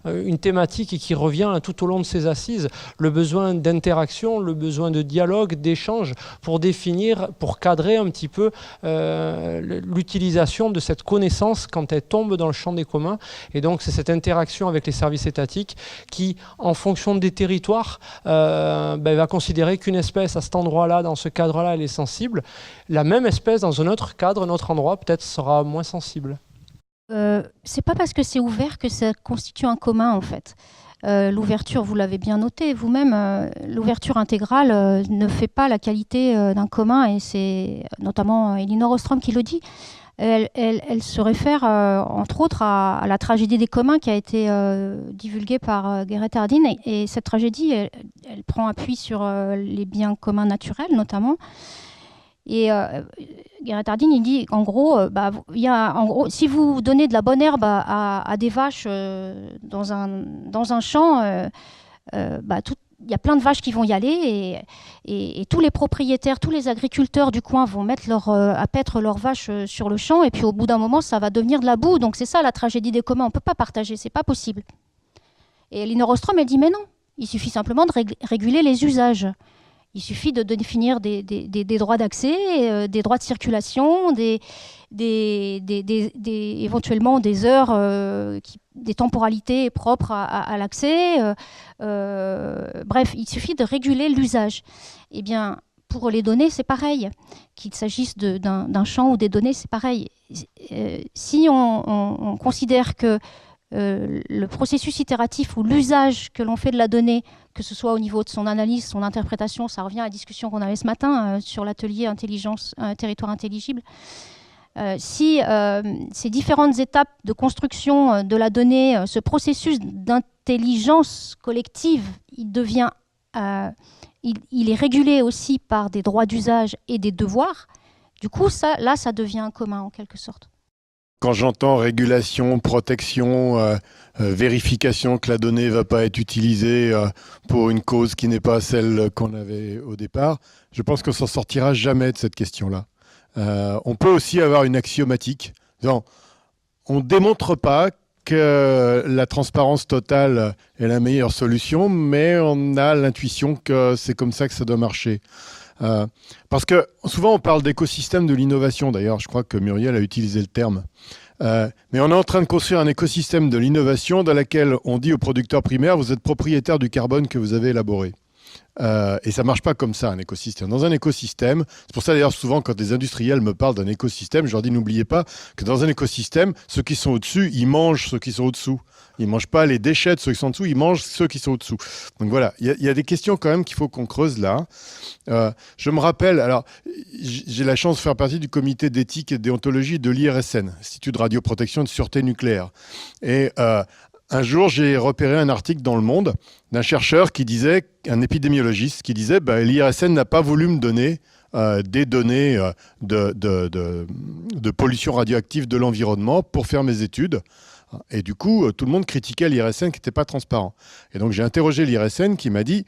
une thématique qui revient tout au long de ces assises, le besoin d'interaction, le besoin de dialogue, d'échange pour définir, pour cadrer un petit peu l'utilisation de cette connaissance quand elle tombe dans le champ des communs. Et donc c'est cette interaction avec les services étatiques qui, en fonction des territoires, va considérer qu'une espèce à cet endroit-là, dans ce cadre-là, elle est sensible. La même espèce dans un autre cadre, un autre endroit, peut-être sera moins sensible. C'est pas parce que c'est ouvert que ça constitue un commun en fait. L'ouverture, vous l'avez bien noté vous-même, l'ouverture intégrale ne fait pas la qualité d'un commun, et c'est notamment Elinor Ostrom qui le dit. Elle se réfère entre autres à la tragédie des communs qui a été divulguée par Garrett Hardin, et cette tragédie, elle prend appui sur les biens communs naturels notamment. Et Guerra-Tardine, il dit en gros, si vous donnez de la bonne herbe à des vaches dans un champ, il y a plein de vaches qui vont y aller et tous les propriétaires, tous les agriculteurs du coin vont mettre à paître leurs vaches sur le champ et puis au bout d'un moment, ça va devenir de la boue. Donc c'est ça la tragédie des communs, on ne peut pas partager, c'est pas possible. Et Elinor Ostrom, elle dit mais non, il suffit simplement de réguler les usages. Il suffit de définir des droits d'accès, des droits de circulation, éventuellement des heures, des temporalités propres à l'accès. Bref, il suffit de réguler l'usage. Eh bien, pour les données, c'est pareil. Qu'il s'agisse d'un champ ou des données, c'est pareil. Si on considère que le processus itératif ou l'usage que l'on fait de la donnée, que ce soit au niveau de son analyse, son interprétation, ça revient à la discussion qu'on avait ce matin sur l'atelier intelligence, territoire intelligible. Si ces différentes étapes de construction de la donnée, ce processus d'intelligence collective, il est régulé aussi par des droits d'usage et des devoirs, du coup, ça devient un commun en quelque sorte. Quand j'entends régulation, protection, vérification que la donnée ne va pas être utilisée pour une cause qui n'est pas celle qu'on avait au départ, je pense qu'on ne s'en sortira jamais de cette question-là. On peut aussi avoir une axiomatique. On ne démontre pas que la transparence totale est la meilleure solution, mais on a l'intuition que c'est comme ça que ça doit marcher. Parce que souvent on parle d'écosystème de l'innovation, d'ailleurs je crois que Muriel a utilisé le terme, mais on est en train de construire un écosystème de l'innovation dans lequel on dit aux producteurs primaires vous êtes propriétaire du carbone que vous avez élaboré. Et ça ne marche pas comme ça, un écosystème. Dans un écosystème, c'est pour ça d'ailleurs souvent quand des industriels me parlent d'un écosystème, je leur dis n'oubliez pas que dans un écosystème, ceux qui sont au-dessus, ils mangent ceux qui sont au-dessous. Ils ne mangent pas les déchets de ceux qui sont au-dessous, ils mangent ceux qui sont au-dessous. Donc voilà, il y a des questions quand même qu'il faut qu'on creuse là. Je me rappelle, alors j'ai la chance de faire partie du comité d'éthique et de déontologie de l'IRSN, Institut de radioprotection et de sûreté nucléaire. Et un jour, j'ai repéré un article dans Le Monde d'un chercheur qui disait, un épidémiologiste, qui disait l'IRSN n'a pas voulu me donner des données de pollution radioactive de l'environnement pour faire mes études. Et du coup, tout le monde critiquait l'IRSN qui n'était pas transparent. Et donc, j'ai interrogé l'IRSN qui m'a dit,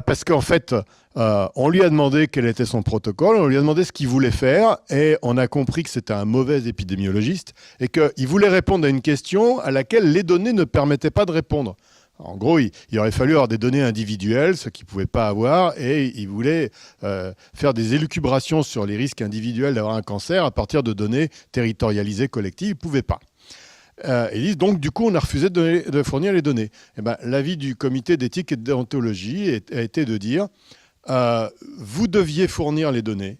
parce qu'en fait, on lui a demandé quel était son protocole, on lui a demandé ce qu'il voulait faire, et on a compris que c'était un mauvais épidémiologiste, et qu'il voulait répondre à une question à laquelle les données ne permettaient pas de répondre. En gros, il aurait fallu avoir des données individuelles, ce qu'il ne pouvait pas avoir, et il voulait faire des élucubrations sur les risques individuels d'avoir un cancer à partir de données territorialisées collectives. Il ne pouvait pas. Ils disent donc du coup on a refusé de fournir les données. L'avis du comité d'éthique et de déontologie a été de dire vous deviez fournir les données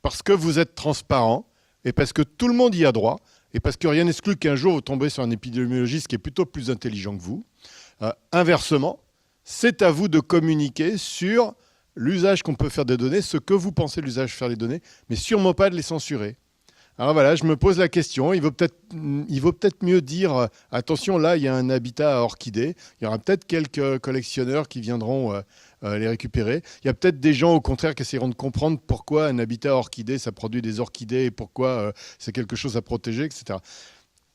parce que vous êtes transparent et parce que tout le monde y a droit et parce que rien n'exclut qu'un jour vous tombez sur un épidémiologiste qui est plutôt plus intelligent que vous. Inversement, c'est à vous de communiquer sur l'usage qu'on peut faire des données, ce que vous pensez de l'usage faire des données, mais sûrement pas de les censurer. Alors voilà, je me pose la question, il vaut peut-être mieux dire, attention, là, il y a un habitat à orchidées, il y aura peut-être quelques collectionneurs qui viendront les récupérer. Il y a peut-être des gens, au contraire, qui essaieront de comprendre pourquoi un habitat à orchidées, ça produit des orchidées et pourquoi c'est quelque chose à protéger, etc.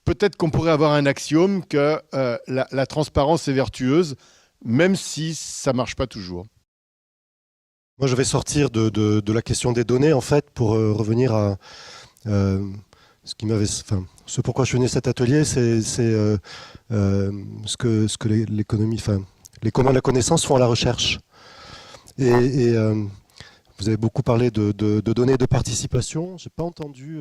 Peut-être qu'on pourrait avoir un axiome que la transparence est vertueuse, même si ça ne marche pas toujours. Moi, je vais sortir de la question des données, en fait, pour revenir à... ce pourquoi je suis venu à cet atelier, c'est ce que l'économie, les communs de la connaissance font à la recherche. Et vous avez beaucoup parlé de données de participation. J'ai pas entendu.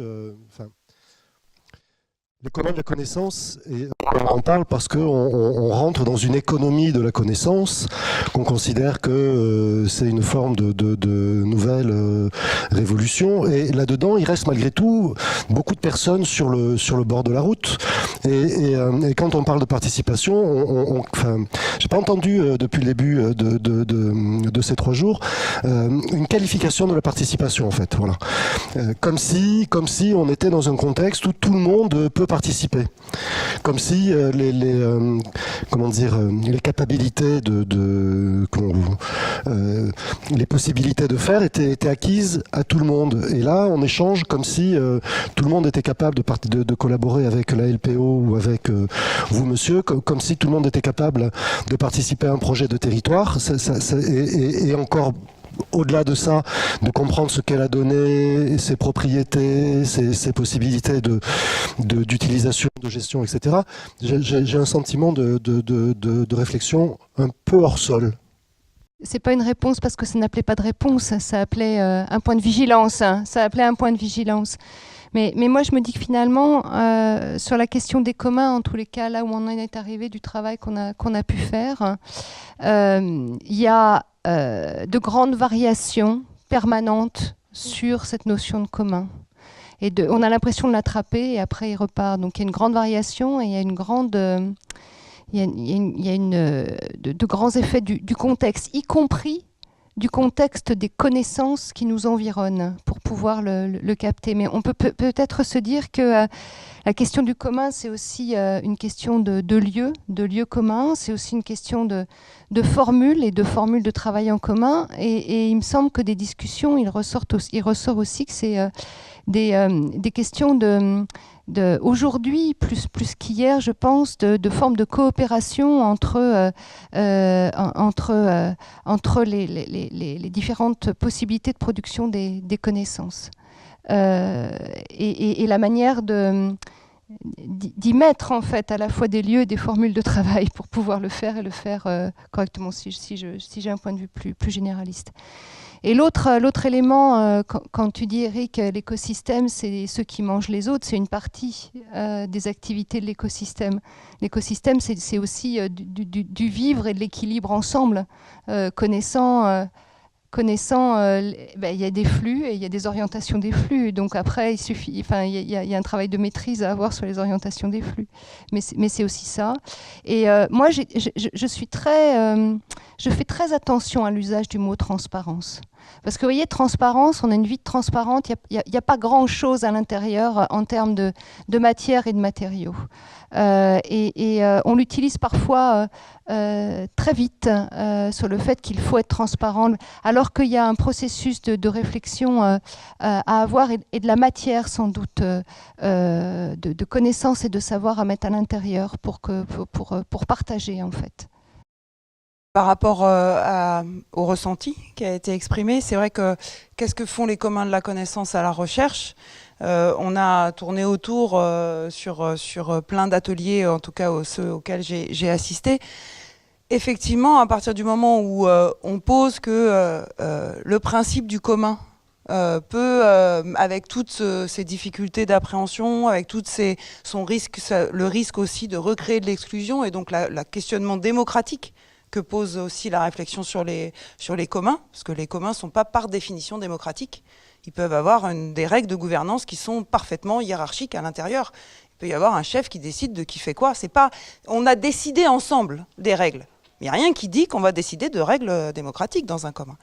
Les communs de la connaissance, et on en parle parce qu'on rentre dans une économie de la connaissance, qu'on considère que c'est une forme de nouvelle révolution. Et là-dedans, il reste malgré tout beaucoup de personnes sur le bord de la route. Et quand on parle de participation, j'ai pas entendu depuis le début de ces 3 jours une qualification de la participation, en fait. Voilà. Comme si on était dans un contexte où tout le monde peut participer. Comme si les capacités les possibilités de faire étaient acquises à tout le monde. Et là, on échange comme si tout le monde était capable de collaborer avec la LPO ou avec vous, monsieur, comme si tout le monde était capable de participer à un projet de territoire. Et encore au-delà de ça, de comprendre ce qu'elle a donné, ses propriétés, ses possibilités d'utilisation, de gestion, etc. J'ai un sentiment de réflexion un peu hors sol. C'est pas une réponse parce que ça n'appelait pas de réponse, ça appelait un point de vigilance. Ça appelait un point de vigilance. Mais moi, je me dis que finalement, sur la question des communs, en tous les cas, là où on en est arrivé du travail qu'on a pu faire, il y a de grandes variations permanentes sur cette notion de commun. Et on a l'impression de l'attraper et après il repart. Donc il y a une grande variation et il y a une grande... il y a de grands effets du contexte, y compris du contexte des connaissances qui nous environnent pour pouvoir le capter. Mais on peut peut-être se dire que la question du commun, c'est aussi une question de lieu commun, c'est aussi une question de formules et de formules de travail en commun. Et il me semble que des discussions, il ressort aussi que c'est des questions aujourd'hui, plus qu'hier, je pense, de formes de coopération entre les différentes possibilités de production des connaissances. Et la manière d'y mettre en fait à la fois des lieux et des formules de travail pour pouvoir le faire et le faire correctement, si j'ai un point de vue plus généraliste. Et l'autre élément, quand tu dis, Eric, l'écosystème, c'est ceux qui mangent les autres, c'est une partie des activités de l'écosystème. L'écosystème, c'est aussi du vivre et de l'équilibre ensemble, connaissant, il y a des flux et il y a des orientations des flux. Donc après, il y a un travail de maîtrise à avoir sur les orientations des flux. Mais c'est aussi ça. Et moi, je fais très attention à l'usage du mot transparence. Parce que vous voyez, transparence, on a une vie transparente, il n'y a pas grand-chose à l'intérieur en termes de matière et de matériaux. On l'utilise parfois très vite sur le fait qu'il faut être transparent, alors qu'il y a un processus de réflexion à avoir et de la matière sans doute, de connaissances et de savoir à mettre à l'intérieur pour partager en fait. Par rapport au ressenti qui a été exprimé, c'est vrai que qu'est-ce que font les communs de la connaissance à la recherche ? On a tourné autour sur plein d'ateliers, en tout cas ceux auxquels j'ai assisté. Effectivement, à partir du moment où on pose que le principe du commun peut, avec toutes ces difficultés d'appréhension, avec le risque aussi de recréer de l'exclusion, et donc le questionnement démocratique que pose aussi la réflexion sur les communs, parce que les communs ne sont pas par définition démocratiques. Ils peuvent avoir des règles de gouvernance qui sont parfaitement hiérarchiques à l'intérieur. Il peut y avoir un chef qui décide de qui fait quoi. On a décidé ensemble des règles. Il n'y a rien qui dit qu'on va décider de règles démocratiques dans un commun.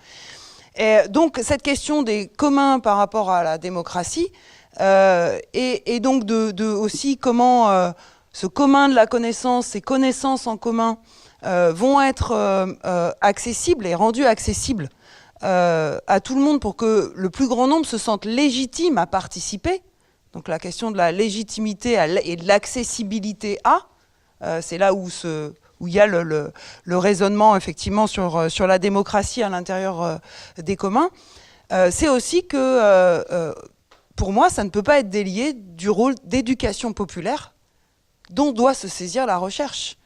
Et donc cette question des communs par rapport à la démocratie, et donc aussi comment ce commun de la connaissance, ces connaissances en commun, vont être accessibles et rendus accessibles à tout le monde pour que le plus grand nombre se sente légitime à participer. Donc la question de la légitimité et de l'accessibilité c'est là où il y a le raisonnement effectivement sur la démocratie à l'intérieur des communs. C'est aussi que pour moi ça ne peut pas être délié du rôle d'éducation populaire dont doit se saisir la recherche.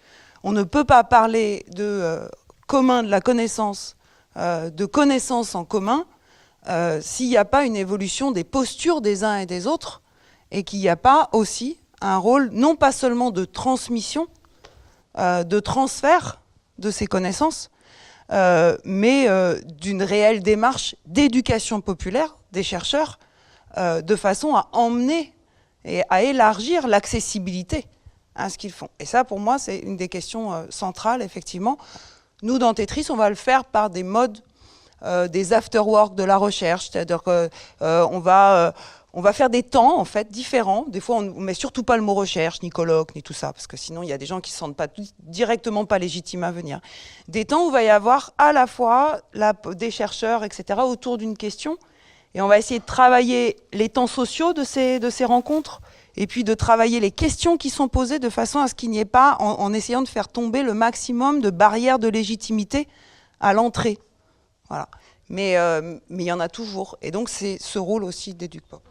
On ne peut pas parler de commun de la connaissance, de connaissance en commun, s'il n'y a pas une évolution des postures des uns et des autres, et qu'il n'y a pas aussi un rôle non pas seulement de transmission, de transfert de ces connaissances, mais d'une réelle démarche d'éducation populaire des chercheurs, de façon à emmener et à élargir l'accessibilité à ce qu'ils font. Et ça, pour moi, c'est une des questions centrales, effectivement. Nous, dans Tetris, on va le faire par des modes, des after-work de la recherche, c'est-à-dire qu'on va On va faire des temps, en fait, différents. Des fois, on ne met surtout pas le mot recherche, ni colloque, ni tout ça, parce que sinon, il y a des gens qui ne se sentent pas directement pas légitimes à venir. Des temps où il va y avoir à la fois des chercheurs, etc., autour d'une question. Et on va essayer de travailler les temps sociaux de ces rencontres, et puis de travailler les questions qui sont posées de façon à ce qu'il n'y ait pas, en essayant de faire tomber le maximum de barrières de légitimité à l'entrée. Voilà. Mais il y en a toujours. Et donc, c'est ce rôle aussi d'EducPop.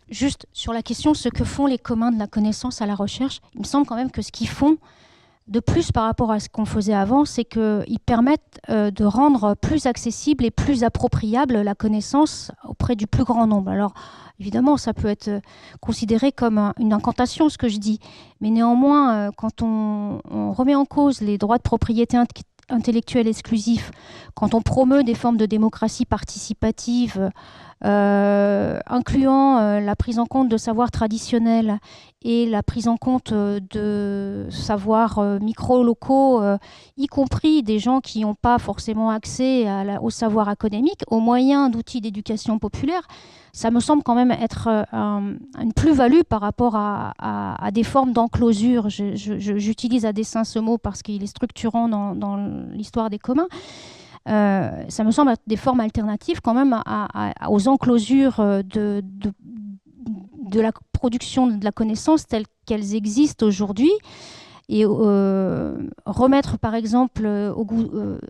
Juste sur la question, ce que font les communs de la connaissance à la recherche, il me semble quand même que ce qu'ils font de plus par rapport à ce qu'on faisait avant, c'est qu'ils permettent de rendre plus accessible et plus appropriable la connaissance auprès du plus grand nombre. Alors, évidemment, ça peut être considéré comme une incantation, ce que je dis. Mais néanmoins, quand on remet en cause les droits de propriété intellectuelle exclusifs, quand on promeut des formes de démocratie participative, incluant la prise en compte de savoirs traditionnels et la prise en compte de savoirs micro-locaux, y compris des gens qui n'ont pas forcément accès au savoir académique, aux moyens d'outils d'éducation populaire, ça me semble quand même être une plus-value par rapport à des formes d'enclosure. J'utilise à dessein ce mot parce qu'il est structurant dans l'histoire des communs. Ça me semble être des formes alternatives quand même aux enclosures de la production de la connaissance telles qu'elles existent aujourd'hui. Et remettre, par exemple,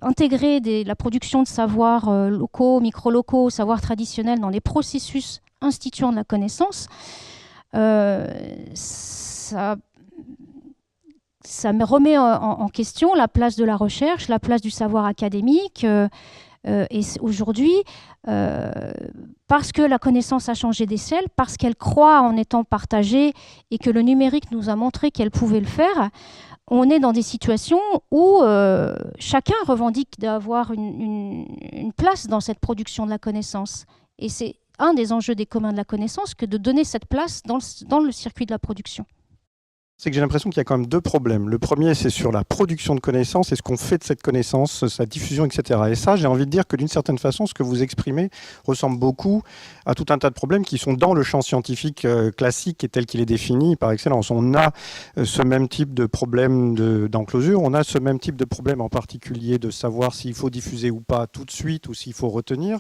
intégrer la production de savoirs locaux, micro-locaux, savoirs traditionnels dans les processus instituant de la connaissance, ça me remet en question la place de la recherche, la place du savoir académique. Et aujourd'hui, parce que la connaissance a changé d'échelle, parce qu'elle croît en étant partagée et que le numérique nous a montré qu'elle pouvait le faire, on est dans des situations où chacun revendique d'avoir une place dans cette production de la connaissance. Et c'est un des enjeux des communs de la connaissance que de donner cette place dans le circuit de la production. C'est que j'ai l'impression qu'il y a quand même deux problèmes. Le premier, c'est sur la production de connaissances et ce qu'on fait de cette connaissance, sa diffusion, etc. Et ça, j'ai envie de dire que d'une certaine façon, ce que vous exprimez ressemble beaucoup à tout un tas de problèmes qui sont dans le champ scientifique classique et tel qu'il est défini par excellence. On a ce même type de problème d'enclosure, on a ce même type de problème en particulier de savoir s'il faut diffuser ou pas tout de suite ou s'il faut retenir.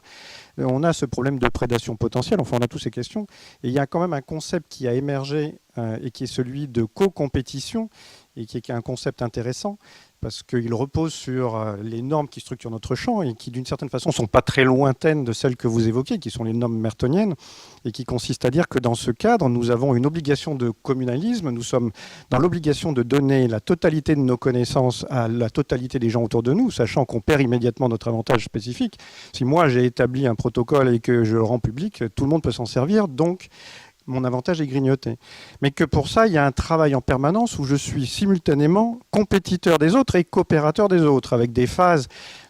On a ce problème de prédation potentielle, enfin on a toutes ces questions. Et il y a quand même un concept qui a émergé et qui est celui de co-compétition, et qui est un concept intéressant, parce qu'il repose sur les normes qui structurent notre champ, et qui d'une certaine façon ne sont pas très lointaines de celles que vous évoquez, qui sont les normes mertoniennes, et qui consistent à dire que dans ce cadre, nous avons une obligation de communalisme, nous sommes dans l'obligation de donner la totalité de nos connaissances à la totalité des gens autour de nous, sachant qu'on perd immédiatement notre avantage spécifique. Si moi j'ai établi un protocole et que je le rends public, tout le monde peut s'en servir, donc mon avantage est grignoté. Mais que pour ça, il y a un travail en permanence où je suis simultanément compétiteur des autres et coopérateur des autres, avec des phases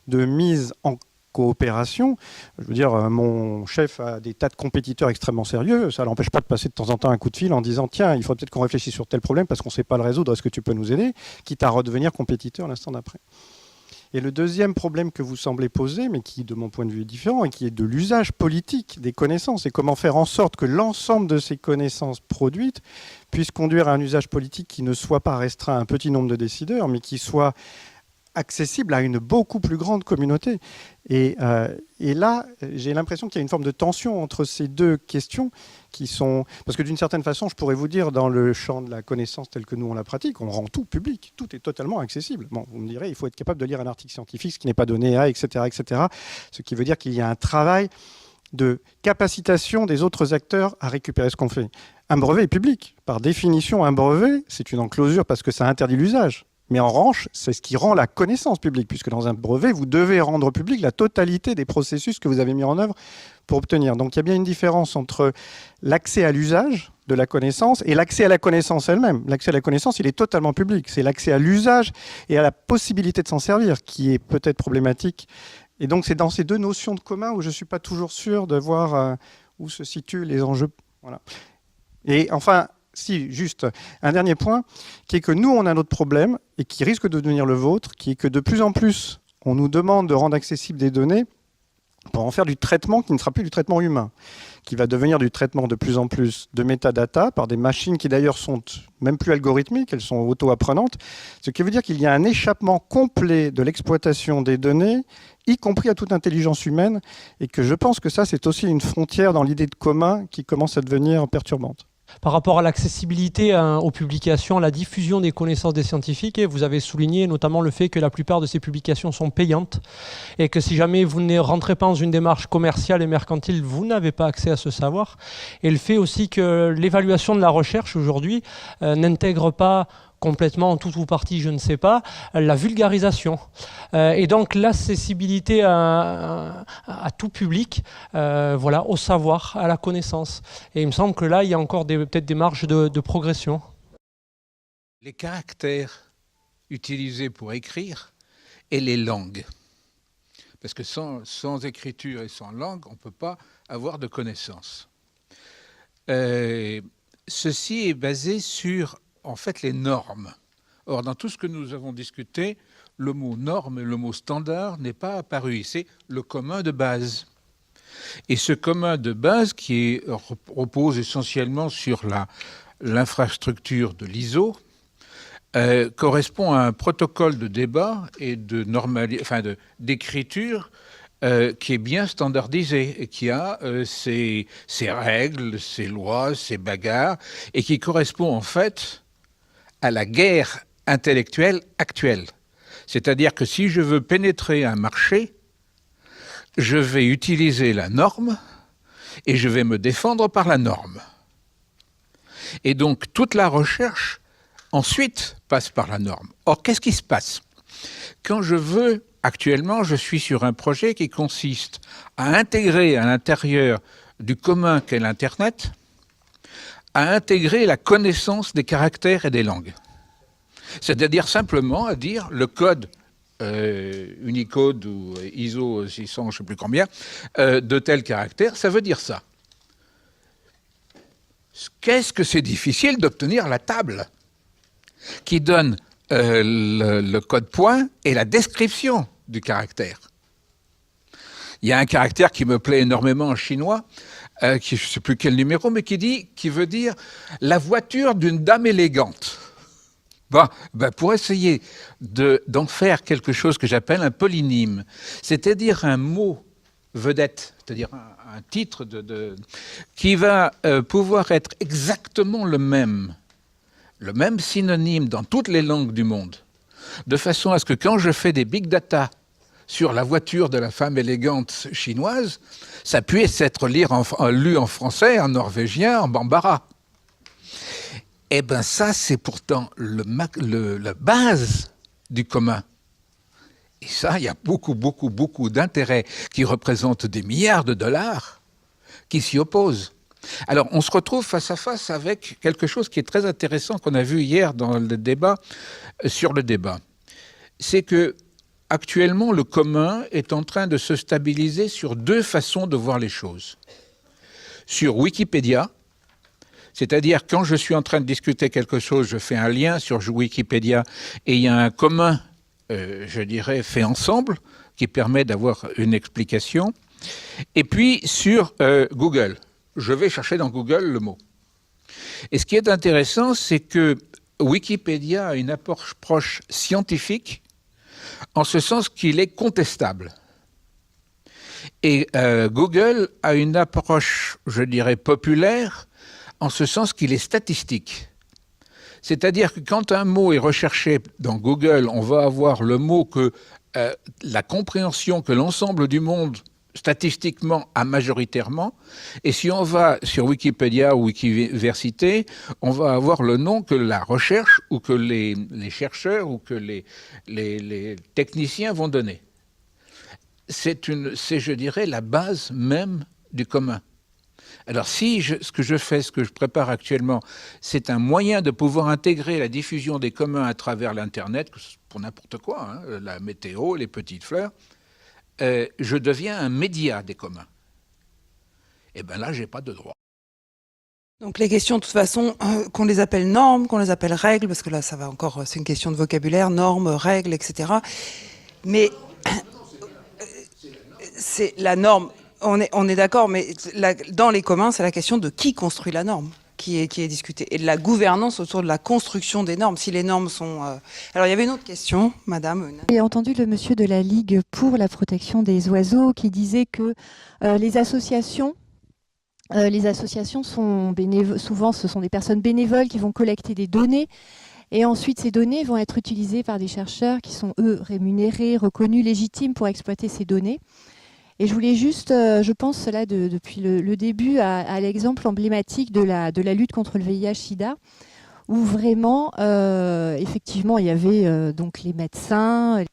de mise en coopération. Je veux dire, mon chef a des tas de compétiteurs extrêmement sérieux, ça ne l'empêche pas de passer de temps en temps un coup de fil en disant « Tiens, il faut peut-être qu'on réfléchisse sur tel problème parce qu'on ne sait pas le résoudre, est-ce que tu peux nous aider ?» quitte à redevenir compétiteur l'instant d'après. Et le deuxième problème que vous semblez poser, mais qui de mon point de vue est différent, et qui est de l'usage politique des connaissances, et comment faire en sorte que l'ensemble de ces connaissances produites puissent conduire à un usage politique qui ne soit pas restreint à un petit nombre de décideurs, mais qui soit accessible à une beaucoup plus grande communauté. Et là, j'ai l'impression qu'il y a une forme de tension entre ces deux questions qui sont... Parce que d'une certaine façon, je pourrais vous dire, dans le champ de la connaissance tel que nous on la pratique, on rend tout public, tout est totalement accessible. Bon, vous me direz, il faut être capable de lire un article scientifique, ce qui n'est pas donné à, etc., etc. Ce qui veut dire qu'il y a un travail de capacitation des autres acteurs à récupérer ce qu'on fait. Un brevet est public. Par définition, un brevet, c'est une enclosure parce que ça interdit l'usage. Mais en revanche, c'est ce qui rend la connaissance publique, puisque dans un brevet, vous devez rendre public la totalité des processus que vous avez mis en œuvre pour obtenir. Donc il y a bien une différence entre l'accès à l'usage de la connaissance et l'accès à la connaissance elle-même. L'accès à la connaissance, il est totalement public. C'est l'accès à l'usage et à la possibilité de s'en servir qui est peut-être problématique. Et donc c'est dans ces deux notions de commun où je ne suis pas toujours sûr de voir où se situent les enjeux. Voilà. Et enfin... Si, juste un dernier point, qui est que nous, on a notre problème, et qui risque de devenir le vôtre, qui est que de plus en plus, on nous demande de rendre accessibles des données pour en faire du traitement qui ne sera plus du traitement humain, qui va devenir du traitement de plus en plus de métadata par des machines qui d'ailleurs sont même plus algorithmiques, elles sont auto-apprenantes, ce qui veut dire qu'il y a un échappement complet de l'exploitation des données, y compris à toute intelligence humaine, et que je pense que ça, c'est aussi une frontière dans l'idée de commun qui commence à devenir perturbante. Par rapport à l'accessibilité aux publications, à la diffusion des connaissances des scientifiques, et vous avez souligné notamment le fait que la plupart de ces publications sont payantes et que si jamais vous ne rentrez pas dans une démarche commerciale et mercantile, vous n'avez pas accès à ce savoir. Et le fait aussi que l'évaluation de la recherche aujourd'hui n'intègre pas complètement, en tout ou partie, je ne sais pas, la vulgarisation. Et donc l'accessibilité à tout public, voilà, au savoir, à la connaissance. Et il me semble que là, il y a encore peut-être des marges de progression. Les caractères utilisés pour écrire et les langues. Parce que sans écriture et sans langue, on ne peut pas avoir de connaissances. Ceci est basé sur en fait les normes. Or, dans tout ce que nous avons discuté, le mot norme et le mot standard n'est pas apparu. C'est le commun de base. Et ce commun de base qui repose essentiellement sur l'infrastructure de l'ISO correspond à un protocole de débat et d'écriture qui est bien standardisé et qui a ses règles, ses lois, ses bagarres et qui correspond en fait à la guerre intellectuelle actuelle. C'est-à-dire que si je veux pénétrer un marché, je vais utiliser la norme et je vais me défendre par la norme. Et donc toute la recherche ensuite passe par la norme. Or, qu'est-ce qui se passe? Quand actuellement, je suis sur un projet qui consiste à intégrer à l'intérieur du commun qu'est l'Internet, à intégrer la connaissance des caractères et des langues. C'est-à-dire simplement à dire le code Unicode ou ISO 600, je ne sais plus combien, de tel caractère, ça veut dire ça. Qu'est-ce que c'est difficile d'obtenir la table qui donne le code point et la description du caractère. Il y a un caractère qui me plaît énormément en chinois, je ne sais plus quel numéro, mais qui veut dire la voiture d'une dame élégante. Pour essayer d'en faire quelque chose que j'appelle un polynème, c'est-à-dire un mot vedette, c'est-à-dire un titre qui va pouvoir être exactement le même synonyme dans toutes les langues du monde, de façon à ce que quand je fais des big data sur la voiture de la femme élégante chinoise, ça puisse être lu en français, en norvégien, en bambara. Eh bien ça, c'est pourtant la base du commun. Et ça, il y a beaucoup, beaucoup, beaucoup d'intérêts qui représentent des milliards de dollars qui s'y opposent. Alors, on se retrouve face à face avec quelque chose qui est très intéressant qu'on a vu hier dans le débat, sur le débat. C'est que actuellement, le commun est en train de se stabiliser sur deux façons de voir les choses. Sur Wikipédia, c'est-à-dire quand je suis en train de discuter quelque chose, je fais un lien sur Wikipédia et il y a un commun, je dirais, fait ensemble, qui permet d'avoir une explication. Et puis sur Google, je vais chercher dans Google le mot. Et ce qui est intéressant, c'est que Wikipédia a une approche scientifique, en ce sens qu'il est contestable. Et Google a une approche, je dirais, populaire, en ce sens qu'il est statistique. C'est-à-dire que quand un mot est recherché dans Google, on va avoir le mot que la compréhension que l'ensemble du monde statistiquement a majoritairement, et si on va sur Wikipédia ou Wikiversité, on va avoir le nom que la recherche ou que les chercheurs ou que les techniciens vont donner. C'est, je dirais, la base même du commun. Alors ce que je prépare actuellement, c'est un moyen de pouvoir intégrer la diffusion des communs à travers l'Internet, pour n'importe quoi, hein, la météo, les petites fleurs, je deviens un média des communs. Et bien là, je n'ai pas de droit. Donc les questions, de toute façon, qu'on les appelle normes, qu'on les appelle règles, parce que là, ça va encore, c'est une question de vocabulaire, normes, règles, etc. Mais C'est la norme, on est d'accord, mais dans les communs, c'est la question de qui construit la norme qui est discutée, et de la gouvernance autour de la construction des normes. Si les normes sont... Alors, il y avait une autre question, madame. J'ai entendu le monsieur de la Ligue pour la protection des oiseaux qui disait que les associations sont bénévoles, souvent ce sont des personnes bénévoles qui vont collecter des données, et ensuite ces données vont être utilisées par des chercheurs qui sont, eux, rémunérés, reconnus, légitimes pour exploiter ces données. Et je voulais juste, je pense là depuis le début, à l'exemple emblématique de la lutte contre le VIH-Sida, où vraiment, effectivement, il y avait donc les médecins,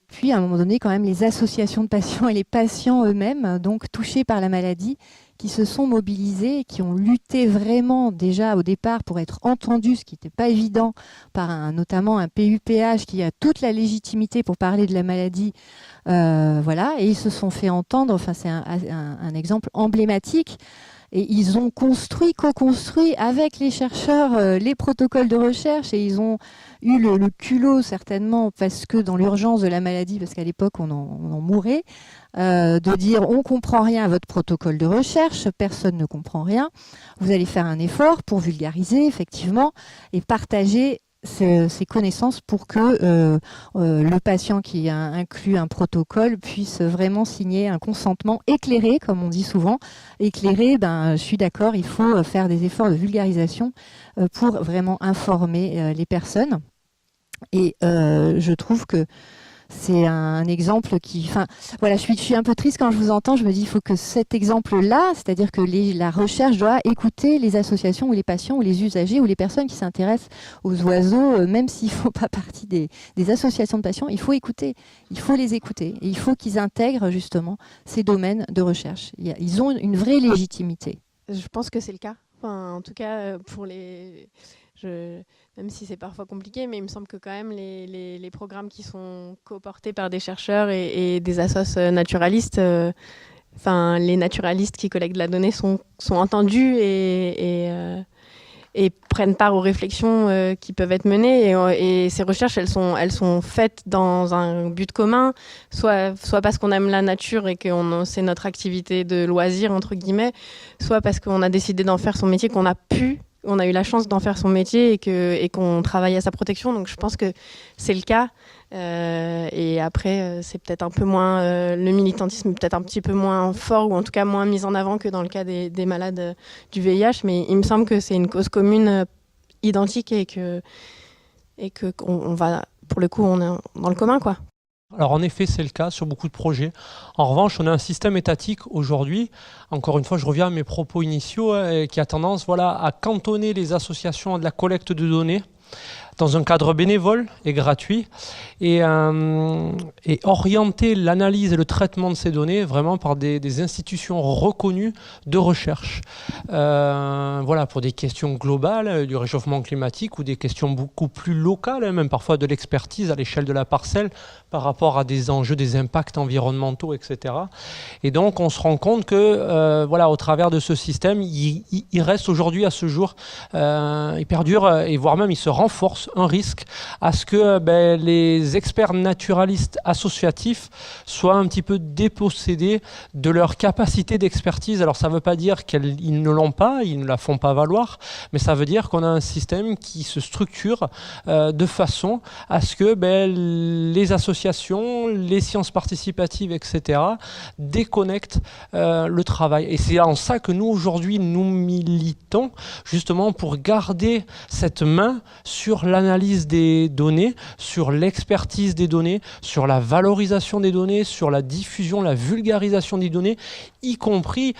puis à un moment donné, quand même, les associations de patients et les patients eux-mêmes, donc touchés par la maladie, qui se sont mobilisés et qui ont lutté vraiment déjà au départ pour être entendus, ce qui n'était pas évident, par notamment un PUPH qui a toute la légitimité pour parler de la maladie. Voilà, et ils se sont fait entendre, enfin c'est un exemple emblématique. Et ils ont co-construit avec les chercheurs les protocoles de recherche, et ils ont eu le culot certainement, parce que dans l'urgence de la maladie, parce qu'à l'époque on en mourait, de dire on comprend rien à votre protocole de recherche, personne ne comprend rien, vous allez faire un effort pour vulgariser effectivement et partager ces connaissances pour que le patient qui inclut un protocole puisse vraiment signer un consentement éclairé, comme on dit souvent. Éclairé, je suis d'accord, il faut faire des efforts de vulgarisation pour vraiment informer les personnes. Et je trouve que c'est un exemple qui... Enfin, voilà, je suis un peu triste quand je vous entends. Je me dis, il faut que cet exemple-là, c'est-à-dire que la recherche doit écouter les associations ou les patients ou les usagers ou les personnes qui s'intéressent aux oiseaux, même s'ils ne font pas partie des associations de patients, il faut écouter. Il faut les écouter. Et il faut qu'ils intègrent justement ces domaines de recherche. Ils ont une vraie légitimité. Je pense que c'est le cas. Enfin, en tout cas, pour les... Même si c'est parfois compliqué, mais il me semble que quand même les programmes qui sont coportés par des chercheurs et des assos naturalistes, enfin les naturalistes qui collectent de la donnée sont entendus et prennent part aux réflexions qui peuvent être menées. Et ces recherches, elles sont faites dans un but commun, soit parce qu'on aime la nature et que c'est notre activité de loisir, entre guillemets, soit parce qu'on a décidé d'en faire son métier, on a eu la chance d'en faire son métier et qu'on travaille à sa protection. Donc je pense que c'est le cas. Et après, c'est peut-être un peu moins... le militantisme est peut-être un petit peu moins fort, ou en tout cas moins mis en avant que dans le cas des malades du VIH. Mais il me semble que c'est une cause commune identique et que on va... Pour le coup, on est dans le commun, quoi. Alors en effet, c'est le cas sur beaucoup de projets. En revanche, on a un système étatique aujourd'hui, encore une fois, je reviens à mes propos initiaux, qui a tendance à cantonner les associations à de la collecte de données dans un cadre bénévole et gratuit, et orienter l'analyse et le traitement de ces données vraiment par des institutions reconnues de recherche. Pour des questions globales du réchauffement climatique ou des questions beaucoup plus locales, même parfois de l'expertise à l'échelle de la parcelle par rapport à des enjeux, des impacts environnementaux, etc. Et donc on se rend compte que au travers de ce système, il reste aujourd'hui à ce jour, il perdure et voire même il se renforce un risque à ce que les experts naturalistes associatifs soient un petit peu dépossédés de leur capacité d'expertise. Alors ça ne veut pas dire qu'ils ne l'ont pas, ils ne la font pas valoir, mais ça veut dire qu'on a un système qui se structure de façon à ce que les associations, les sciences participatives, etc., déconnectent le travail. Et c'est en ça que nous, aujourd'hui, nous militons justement pour garder cette main sur l'analyse des données, sur l'expertise des données, sur la valorisation des données, sur la diffusion, la vulgarisation des données, y compris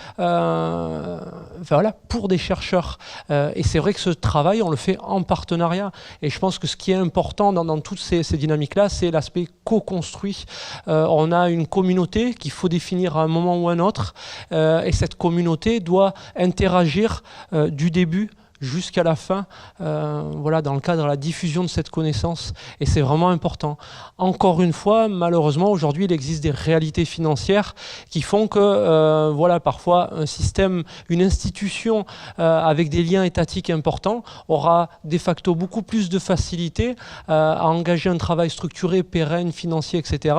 pour des chercheurs. Et c'est vrai que ce travail, on le fait en partenariat. Et je pense que ce qui est important dans toutes ces dynamiques-là, c'est l'aspect co-construit. On a une communauté qu'il faut définir à un moment ou à un autre, et cette communauté doit interagir du début jusqu'à la fin, voilà, dans le cadre de la diffusion de cette connaissance. Et c'est vraiment important. Encore une fois, malheureusement, aujourd'hui, il existe des réalités financières qui font que, voilà, parfois, un système, une institution avec des liens étatiques importants aura de facto beaucoup plus de facilité à engager un travail structuré, pérenne, financier, etc.,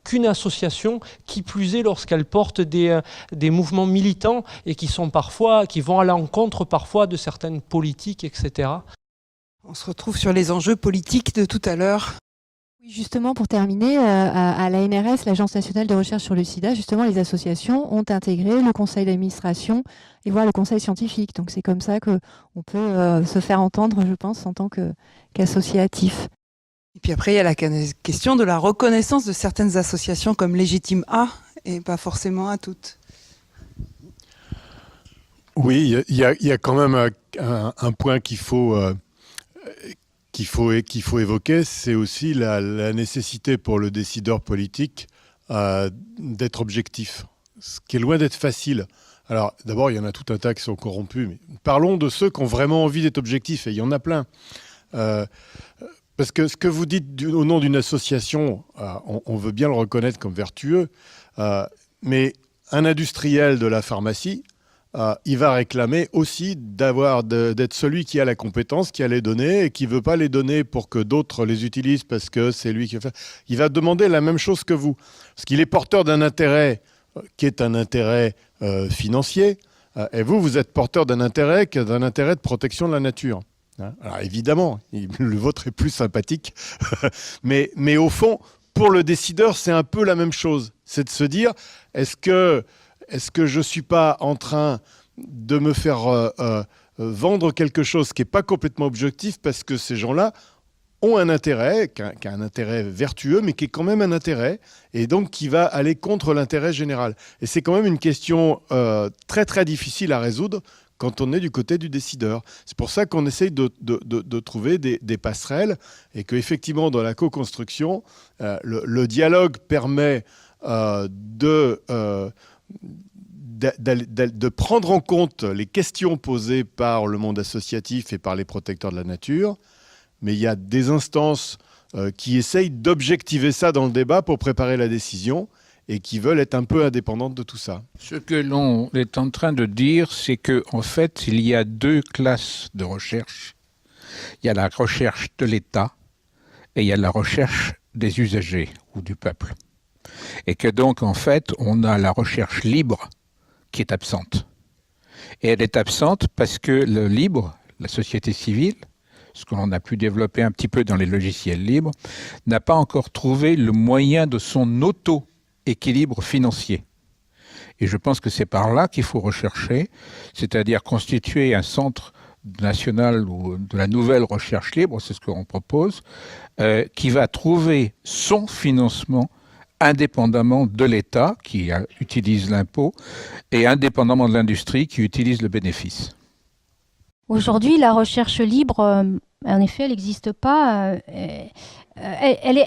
qu'une association, qui plus est lorsqu'elle porte des mouvements militants et qui vont à l'encontre parfois de certaines politiques, etc. On se retrouve sur les enjeux politiques de tout à l'heure. Oui, justement, pour terminer, à l'ANRS, l'Agence nationale de recherche sur le sida, justement, les associations ont intégré le conseil d'administration et voire le conseil scientifique. Donc c'est comme ça qu'on peut se faire entendre, je pense, en tant qu'associatif. Et puis après, il y a la question de la reconnaissance de certaines associations comme légitimes à, et pas forcément à toutes. Oui, il y a quand même un point qu'il faut évoquer, c'est aussi la nécessité pour le décideur politique d'être objectif, ce qui est loin d'être facile. Alors d'abord, il y en a tout un tas qui sont corrompus, mais parlons de ceux qui ont vraiment envie d'être objectifs, et il y en a plein. Parce que ce que vous dites au nom d'une association, on veut bien le reconnaître comme vertueux, mais un industriel de la pharmacie, il va réclamer aussi d'être celui qui a la compétence, qui a les données, et qui ne veut pas les donner pour que d'autres les utilisent parce que c'est lui qui fait. Il va demander la même chose que vous. Parce qu'il est porteur d'un intérêt qui est un intérêt financier, et vous êtes porteur d'un intérêt qui est un intérêt de protection de la nature. Alors évidemment, le vôtre est plus sympathique, mais au fond, pour le décideur, c'est un peu la même chose. C'est de se dire, est-ce que je ne suis pas en train de me faire vendre quelque chose qui n'est pas complètement objectif parce que ces gens-là ont un intérêt, qui a un intérêt vertueux, mais qui est quand même un intérêt, et donc qui va aller contre l'intérêt général. Et c'est quand même une question très très difficile à résoudre quand on est du côté du décideur. C'est pour ça qu'on essaye de trouver des passerelles, et qu'effectivement, dans la co-construction, le dialogue permet de prendre en compte les questions posées par le monde associatif et par les protecteurs de la nature, mais il y a des instances qui essayent d'objectiver ça dans le débat pour préparer la décision, et qui veulent être un peu indépendantes de tout ça. Ce que l'on est en train de dire, c'est qu'en fait, il y a deux classes de recherche. Il y a la recherche de l'État et il y a la recherche des usagers ou du peuple. Et que donc, en fait, on a la recherche libre qui est absente. Et elle est absente parce que le libre, la société civile, ce que l'on a pu développer un petit peu dans les logiciels libres, n'a pas encore trouvé le moyen de son auto-équilibre financier. Et je pense que c'est par là qu'il faut rechercher, c'est-à-dire constituer un centre national ou de la nouvelle recherche libre, c'est ce qu'on propose, qui va trouver son financement indépendamment de l'État, qui utilise l'impôt, et indépendamment de l'industrie, qui utilise le bénéfice. Aujourd'hui, la recherche libre, en effet, elle n'existe pas. Il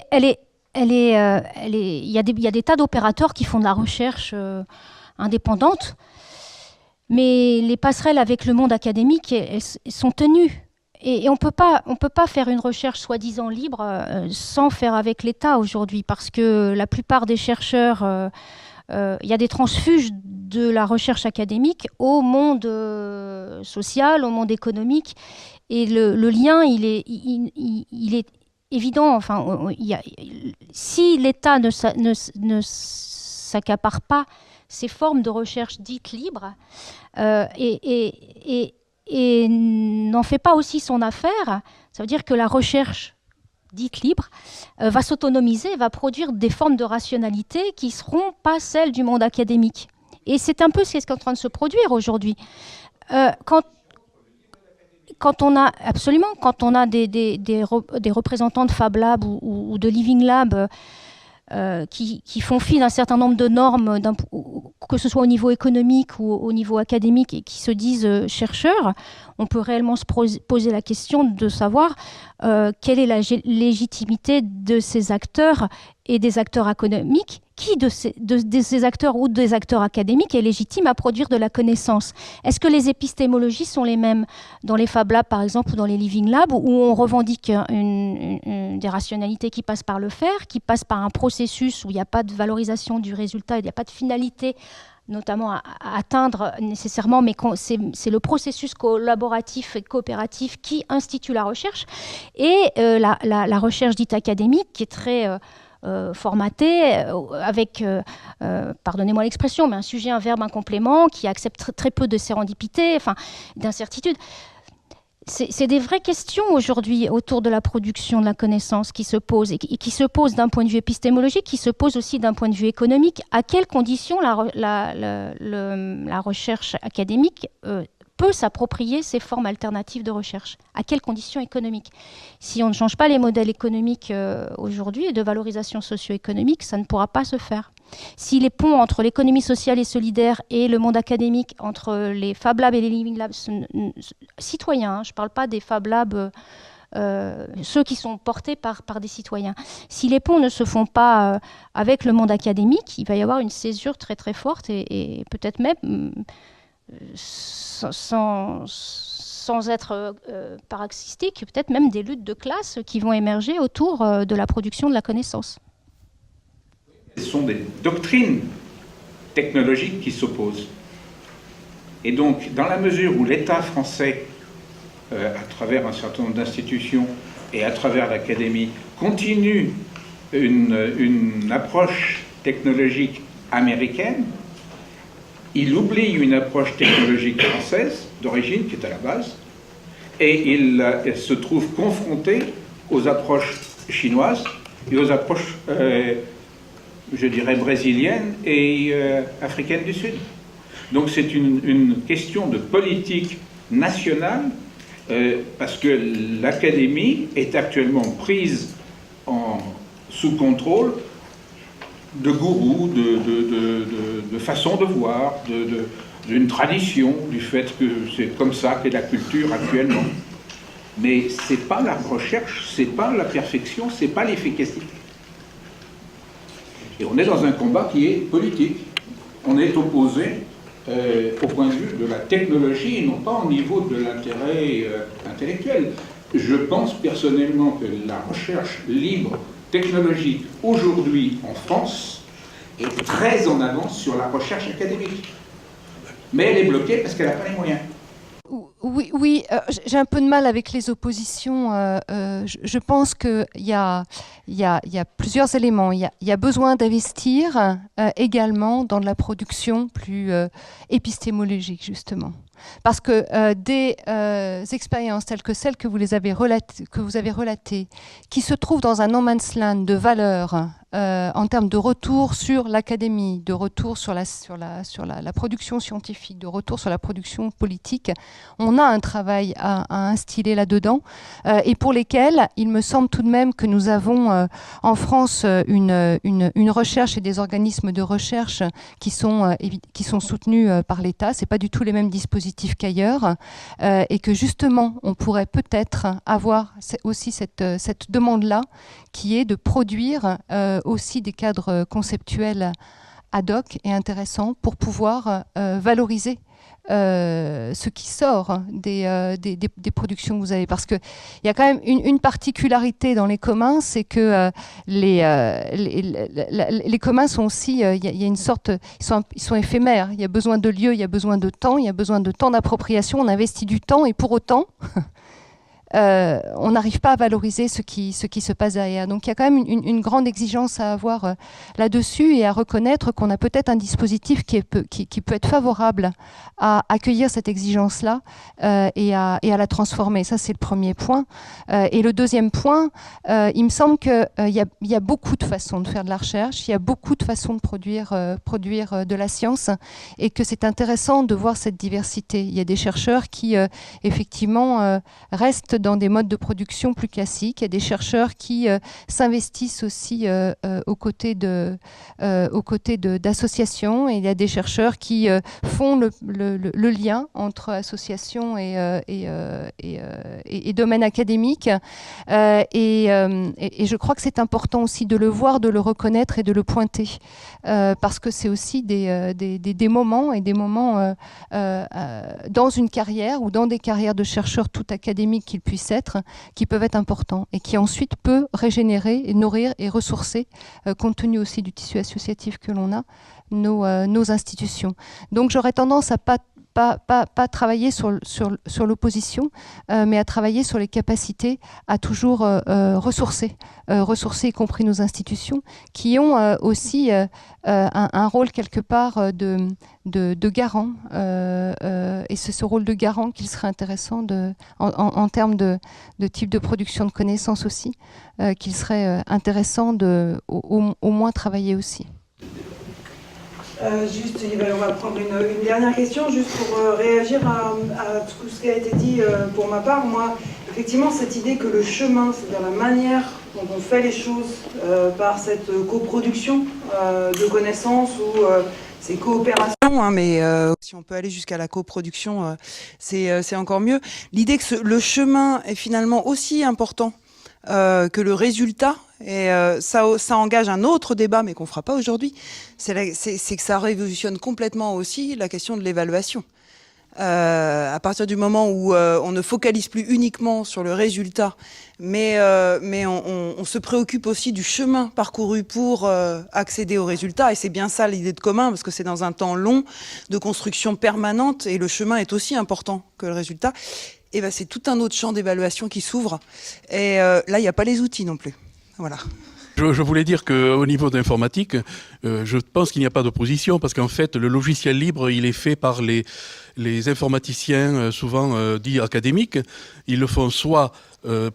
y a des tas d'opérateurs qui font de la recherche indépendante, mais les passerelles avec le monde académique, elles sont tenues. Et on ne peut pas faire une recherche soi-disant libre sans faire avec l'État aujourd'hui, parce que la plupart des chercheurs, il y a des transfuges de la recherche académique au monde social, au monde économique, et le lien, il est évident. Enfin, si l'État ne s'accapare pas ces formes de recherche dites libres et n'en fait pas aussi son affaire, ça veut dire que la recherche dite libre va s'autonomiser, va produire des formes de rationalité qui ne seront pas celles du monde académique. Et c'est un peu ce qui est en train de se produire aujourd'hui. Quand on a des représentants de Fab Lab ou de Living Lab qui font fi d'un certain nombre de normes, que ce soit au niveau économique ou au niveau académique, et qui se disent chercheurs, on peut réellement se poser la question de savoir quelle est la légitimité de ces acteurs et des acteurs économiques qui de ces acteurs ou des acteurs académiques est légitime à produire de la connaissance? Est-ce que les épistémologies sont les mêmes dans les Fab Labs, par exemple, ou dans les Living Labs, où on revendique des rationalités qui passent par le faire, qui passent par un processus où il n'y a pas de valorisation du résultat, il n'y a pas de finalité notamment à atteindre nécessairement, mais c'est le processus collaboratif et coopératif qui institue la recherche, et la recherche dite académique qui est très formatée, avec, pardonnez-moi l'expression, mais un sujet, un verbe, un complément, qui accepte très peu de sérendipité, enfin, d'incertitude. C'est des vraies questions aujourd'hui autour de la production de la connaissance qui se posent, et qui se posent d'un point de vue épistémologique, qui se posent aussi d'un point de vue économique. À quelles conditions la recherche académique peut s'approprier ces formes alternatives de recherche? À quelles conditions économiques? Si on ne change pas les modèles économiques aujourd'hui, de valorisation socio-économique, ça ne pourra pas se faire. Si les ponts entre l'économie sociale et solidaire et le monde académique, entre les Fab Labs et les Living Labs citoyens, je ne parle pas des Fab Labs, ceux qui sont portés par des citoyens, si les ponts ne se font pas avec le monde académique, il va y avoir une césure très très forte, et peut-être même sans être paroxystique, peut-être même des luttes de classe qui vont émerger autour de la production de la connaissance. Ce sont des doctrines technologiques qui s'opposent. Et donc, dans la mesure où l'État français, à travers un certain nombre d'institutions et à travers l'Académie, continue une approche technologique américaine, il oublie une approche technologique française d'origine, qui est à la base, et il se trouve confronté aux approches chinoises et aux approches je dirais brésilienne et africaine du Sud. Donc c'est une question de politique nationale, parce que l'Académie est actuellement prise sous contrôle de gourous, de façon de voir, d'une tradition, du fait que c'est comme ça qu'est la culture actuellement. Mais c'est pas la recherche, c'est pas la perfection, c'est pas l'efficacité. Et on est dans un combat qui est politique. On est opposé au point de vue de la technologie et non pas au niveau de l'intérêt intellectuel. Je pense personnellement que la recherche libre technologique aujourd'hui en France est très en avance sur la recherche académique. Mais elle est bloquée parce qu'elle n'a pas les moyens. Oui, j'ai un peu de mal avec les oppositions. Je pense qu'il y a plusieurs éléments. Il y a besoin d'investir également dans de la production plus épistémologique, justement. Parce que des expériences telles que celles que vous avez relatées, qui se trouvent dans un no man's land de valeurs en termes de retour sur l'académie, de retour sur la production scientifique, de retour sur la production politique, on a un travail à instiller là-dedans, et pour lesquels il me semble tout de même que nous avons en France une recherche et des organismes de recherche qui sont soutenus par l'État. C'est pas du tout les mêmes dispositifs qu'ailleurs, et que justement on pourrait peut-être avoir aussi cette demande-là, qui est de produire aussi des cadres conceptuels ad hoc et intéressants pour pouvoir valoriser ce qui sort des productions que vous avez. Parce qu'il y a quand même une particularité dans les communs, c'est que les communs sont aussi, il y a une sorte, ils sont éphémères. Il y a besoin de lieu, il y a besoin de temps, il y a besoin de temps d'appropriation, on investit du temps, et pour autant on n'arrive pas à valoriser ce qui se passe derrière. Donc il y a quand même une grande exigence à avoir là-dessus, et à reconnaître qu'on a peut-être un dispositif qui peut être favorable à accueillir cette exigence-là et à la transformer. Ça, c'est le premier point. Et le deuxième point, il me semble qu'il y a beaucoup de façons de faire de la recherche, il y a beaucoup de façons de produire de la science, et que c'est intéressant de voir cette diversité. Il y a des chercheurs qui, effectivement, restent dans des modes de production plus classiques. Il y a des chercheurs qui s'investissent aussi aux côtés d'associations, et il y a des chercheurs qui font le lien entre associations et domaine académique. Et je crois que c'est important aussi de le voir, de le reconnaître et de le pointer, parce que c'est aussi des moments et des moments dans une carrière ou dans des carrières de chercheurs tout académiques qu'ils puissent être, qui peuvent être importants et qui ensuite peut régénérer et nourrir et ressourcer, compte tenu aussi du tissu associatif que l'on a, nos institutions. Donc j'aurais tendance à pas travailler sur l'opposition, mais à travailler sur les capacités à toujours ressourcer, y compris nos institutions, qui ont aussi un rôle quelque part de garant. Et c'est ce rôle de garant qu'il serait intéressant, en termes de type de production de connaissances aussi, qu'il serait intéressant de au moins travailler aussi. Juste, on va prendre une dernière question, juste pour réagir à tout ce qui a été dit pour ma part. Moi, effectivement, cette idée que le chemin, c'est-à-dire la manière dont on fait les choses par cette coproduction de connaissances ou ces coopérations, hein, mais si on peut aller jusqu'à la coproduction, c'est encore mieux. L'idée que le chemin est finalement aussi important que le résultat, et ça engage un autre débat, mais qu'on ne fera pas aujourd'hui, c'est que ça révolutionne complètement aussi la question de l'évaluation. À partir du moment où on ne focalise plus uniquement sur le résultat, mais on se préoccupe aussi du chemin parcouru pour accéder au résultat, et c'est bien ça l'idée de commun, parce que c'est dans un temps long de construction permanente, et le chemin est aussi important que le résultat. Et ben, c'est tout un autre champ d'évaluation qui s'ouvre, et là il n'y a pas les outils non plus. Voilà. Je voulais dire qu'au niveau de l'informatique, je pense qu'il n'y a pas d'opposition, parce qu'en fait, le logiciel libre, il est fait par les informaticiens, souvent dits académiques. Ils le font soit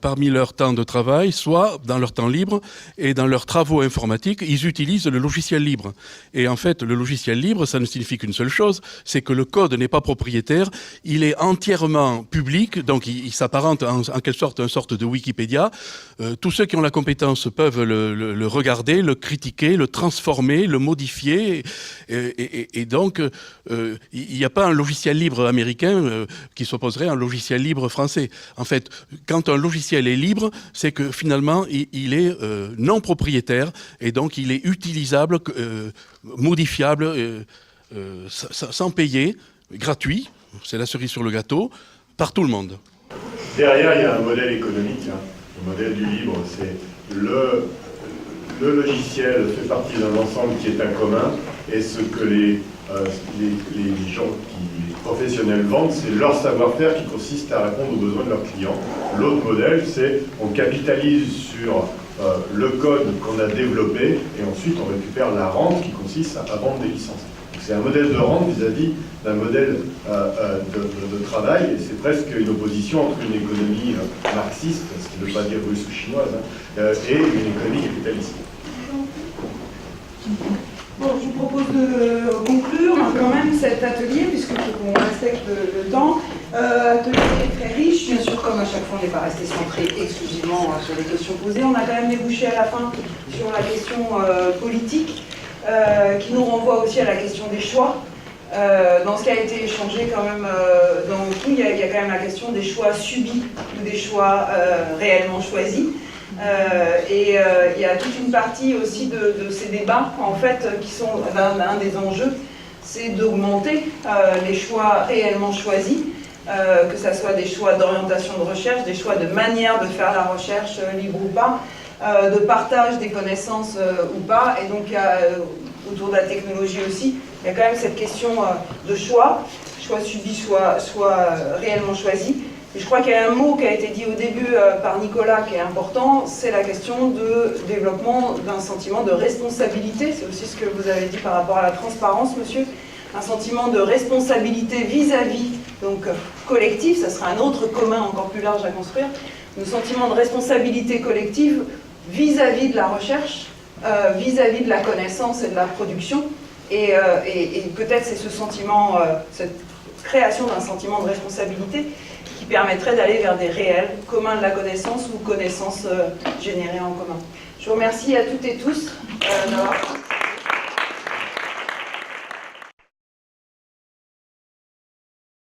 parmi leur temps de travail, soit dans leur temps libre, et dans leurs travaux informatiques, ils utilisent le logiciel libre. Et en fait, le logiciel libre, ça ne signifie qu'une seule chose, c'est que le code n'est pas propriétaire, il est entièrement public, donc il s'apparente en quelque sorte à une sorte de Wikipédia. Tous ceux qui ont la compétence peuvent le regarder, le critiquer, le transformer, le modifier, et donc il n'y a pas un logiciel libre américain qui s'opposerait à un logiciel libre français. En fait, quand un logiciel est libre, c'est que finalement il est non propriétaire, et donc il est utilisable, modifiable, sans payer, gratuit, c'est la cerise sur le gâteau, par tout le monde. Derrière, il y a un modèle économique, hein. Le modèle du libre, c'est le logiciel fait partie d'un ensemble qui est un commun, et ce que les gens, les professionnels vendent, c'est leur savoir-faire qui consiste à répondre aux besoins de leurs clients. L'autre modèle, c'est on capitalise sur le code qu'on a développé, et ensuite on récupère la rente qui consiste à vendre des licences. C'est un modèle de rente vis-à-vis d'un modèle de travail, et c'est presque une opposition entre une économie marxiste, ce qui ne veut pas dire russe ou chinoise, et une économie capitaliste. Bon, je vous propose de conclure quand même cet atelier, puisqu'il faut qu'on respecte le temps. Atelier très riche, bien sûr, comme à chaque fois, on n'est pas resté centré exclusivement sur les questions posées. On a quand même débouché à la fin sur la question politique, qui nous renvoie aussi à la question des choix. Dans ce qui a été échangé quand même dans tout, il y a quand même la question des choix subis ou des choix réellement choisis. Et il y a toute une partie aussi de ces débats, en fait, qui sont un des enjeux, c'est d'augmenter les choix réellement choisis, que ce soit des choix d'orientation de recherche, des choix de manière de faire la recherche, libre ou pas, de partage des connaissances ou pas, et donc autour de la technologie aussi, il y a quand même cette question de choix subis, soit réellement choisis. Et je crois qu'il y a un mot qui a été dit au début par Nicolas qui est important, c'est la question de développement d'un sentiment de responsabilité. C'est aussi ce que vous avez dit par rapport à la transparence, monsieur. Un sentiment de responsabilité vis-à-vis, donc collectif, ça sera un autre commun encore plus large à construire. Le sentiment de responsabilité collective vis-à-vis de la recherche, vis-à-vis de la connaissance et de la production. Et peut-être c'est ce sentiment, création d'un sentiment de responsabilité qui permettrait d'aller vers des réels communs de la connaissance ou connaissances générées en commun. Je vous remercie à toutes et tous d'avoir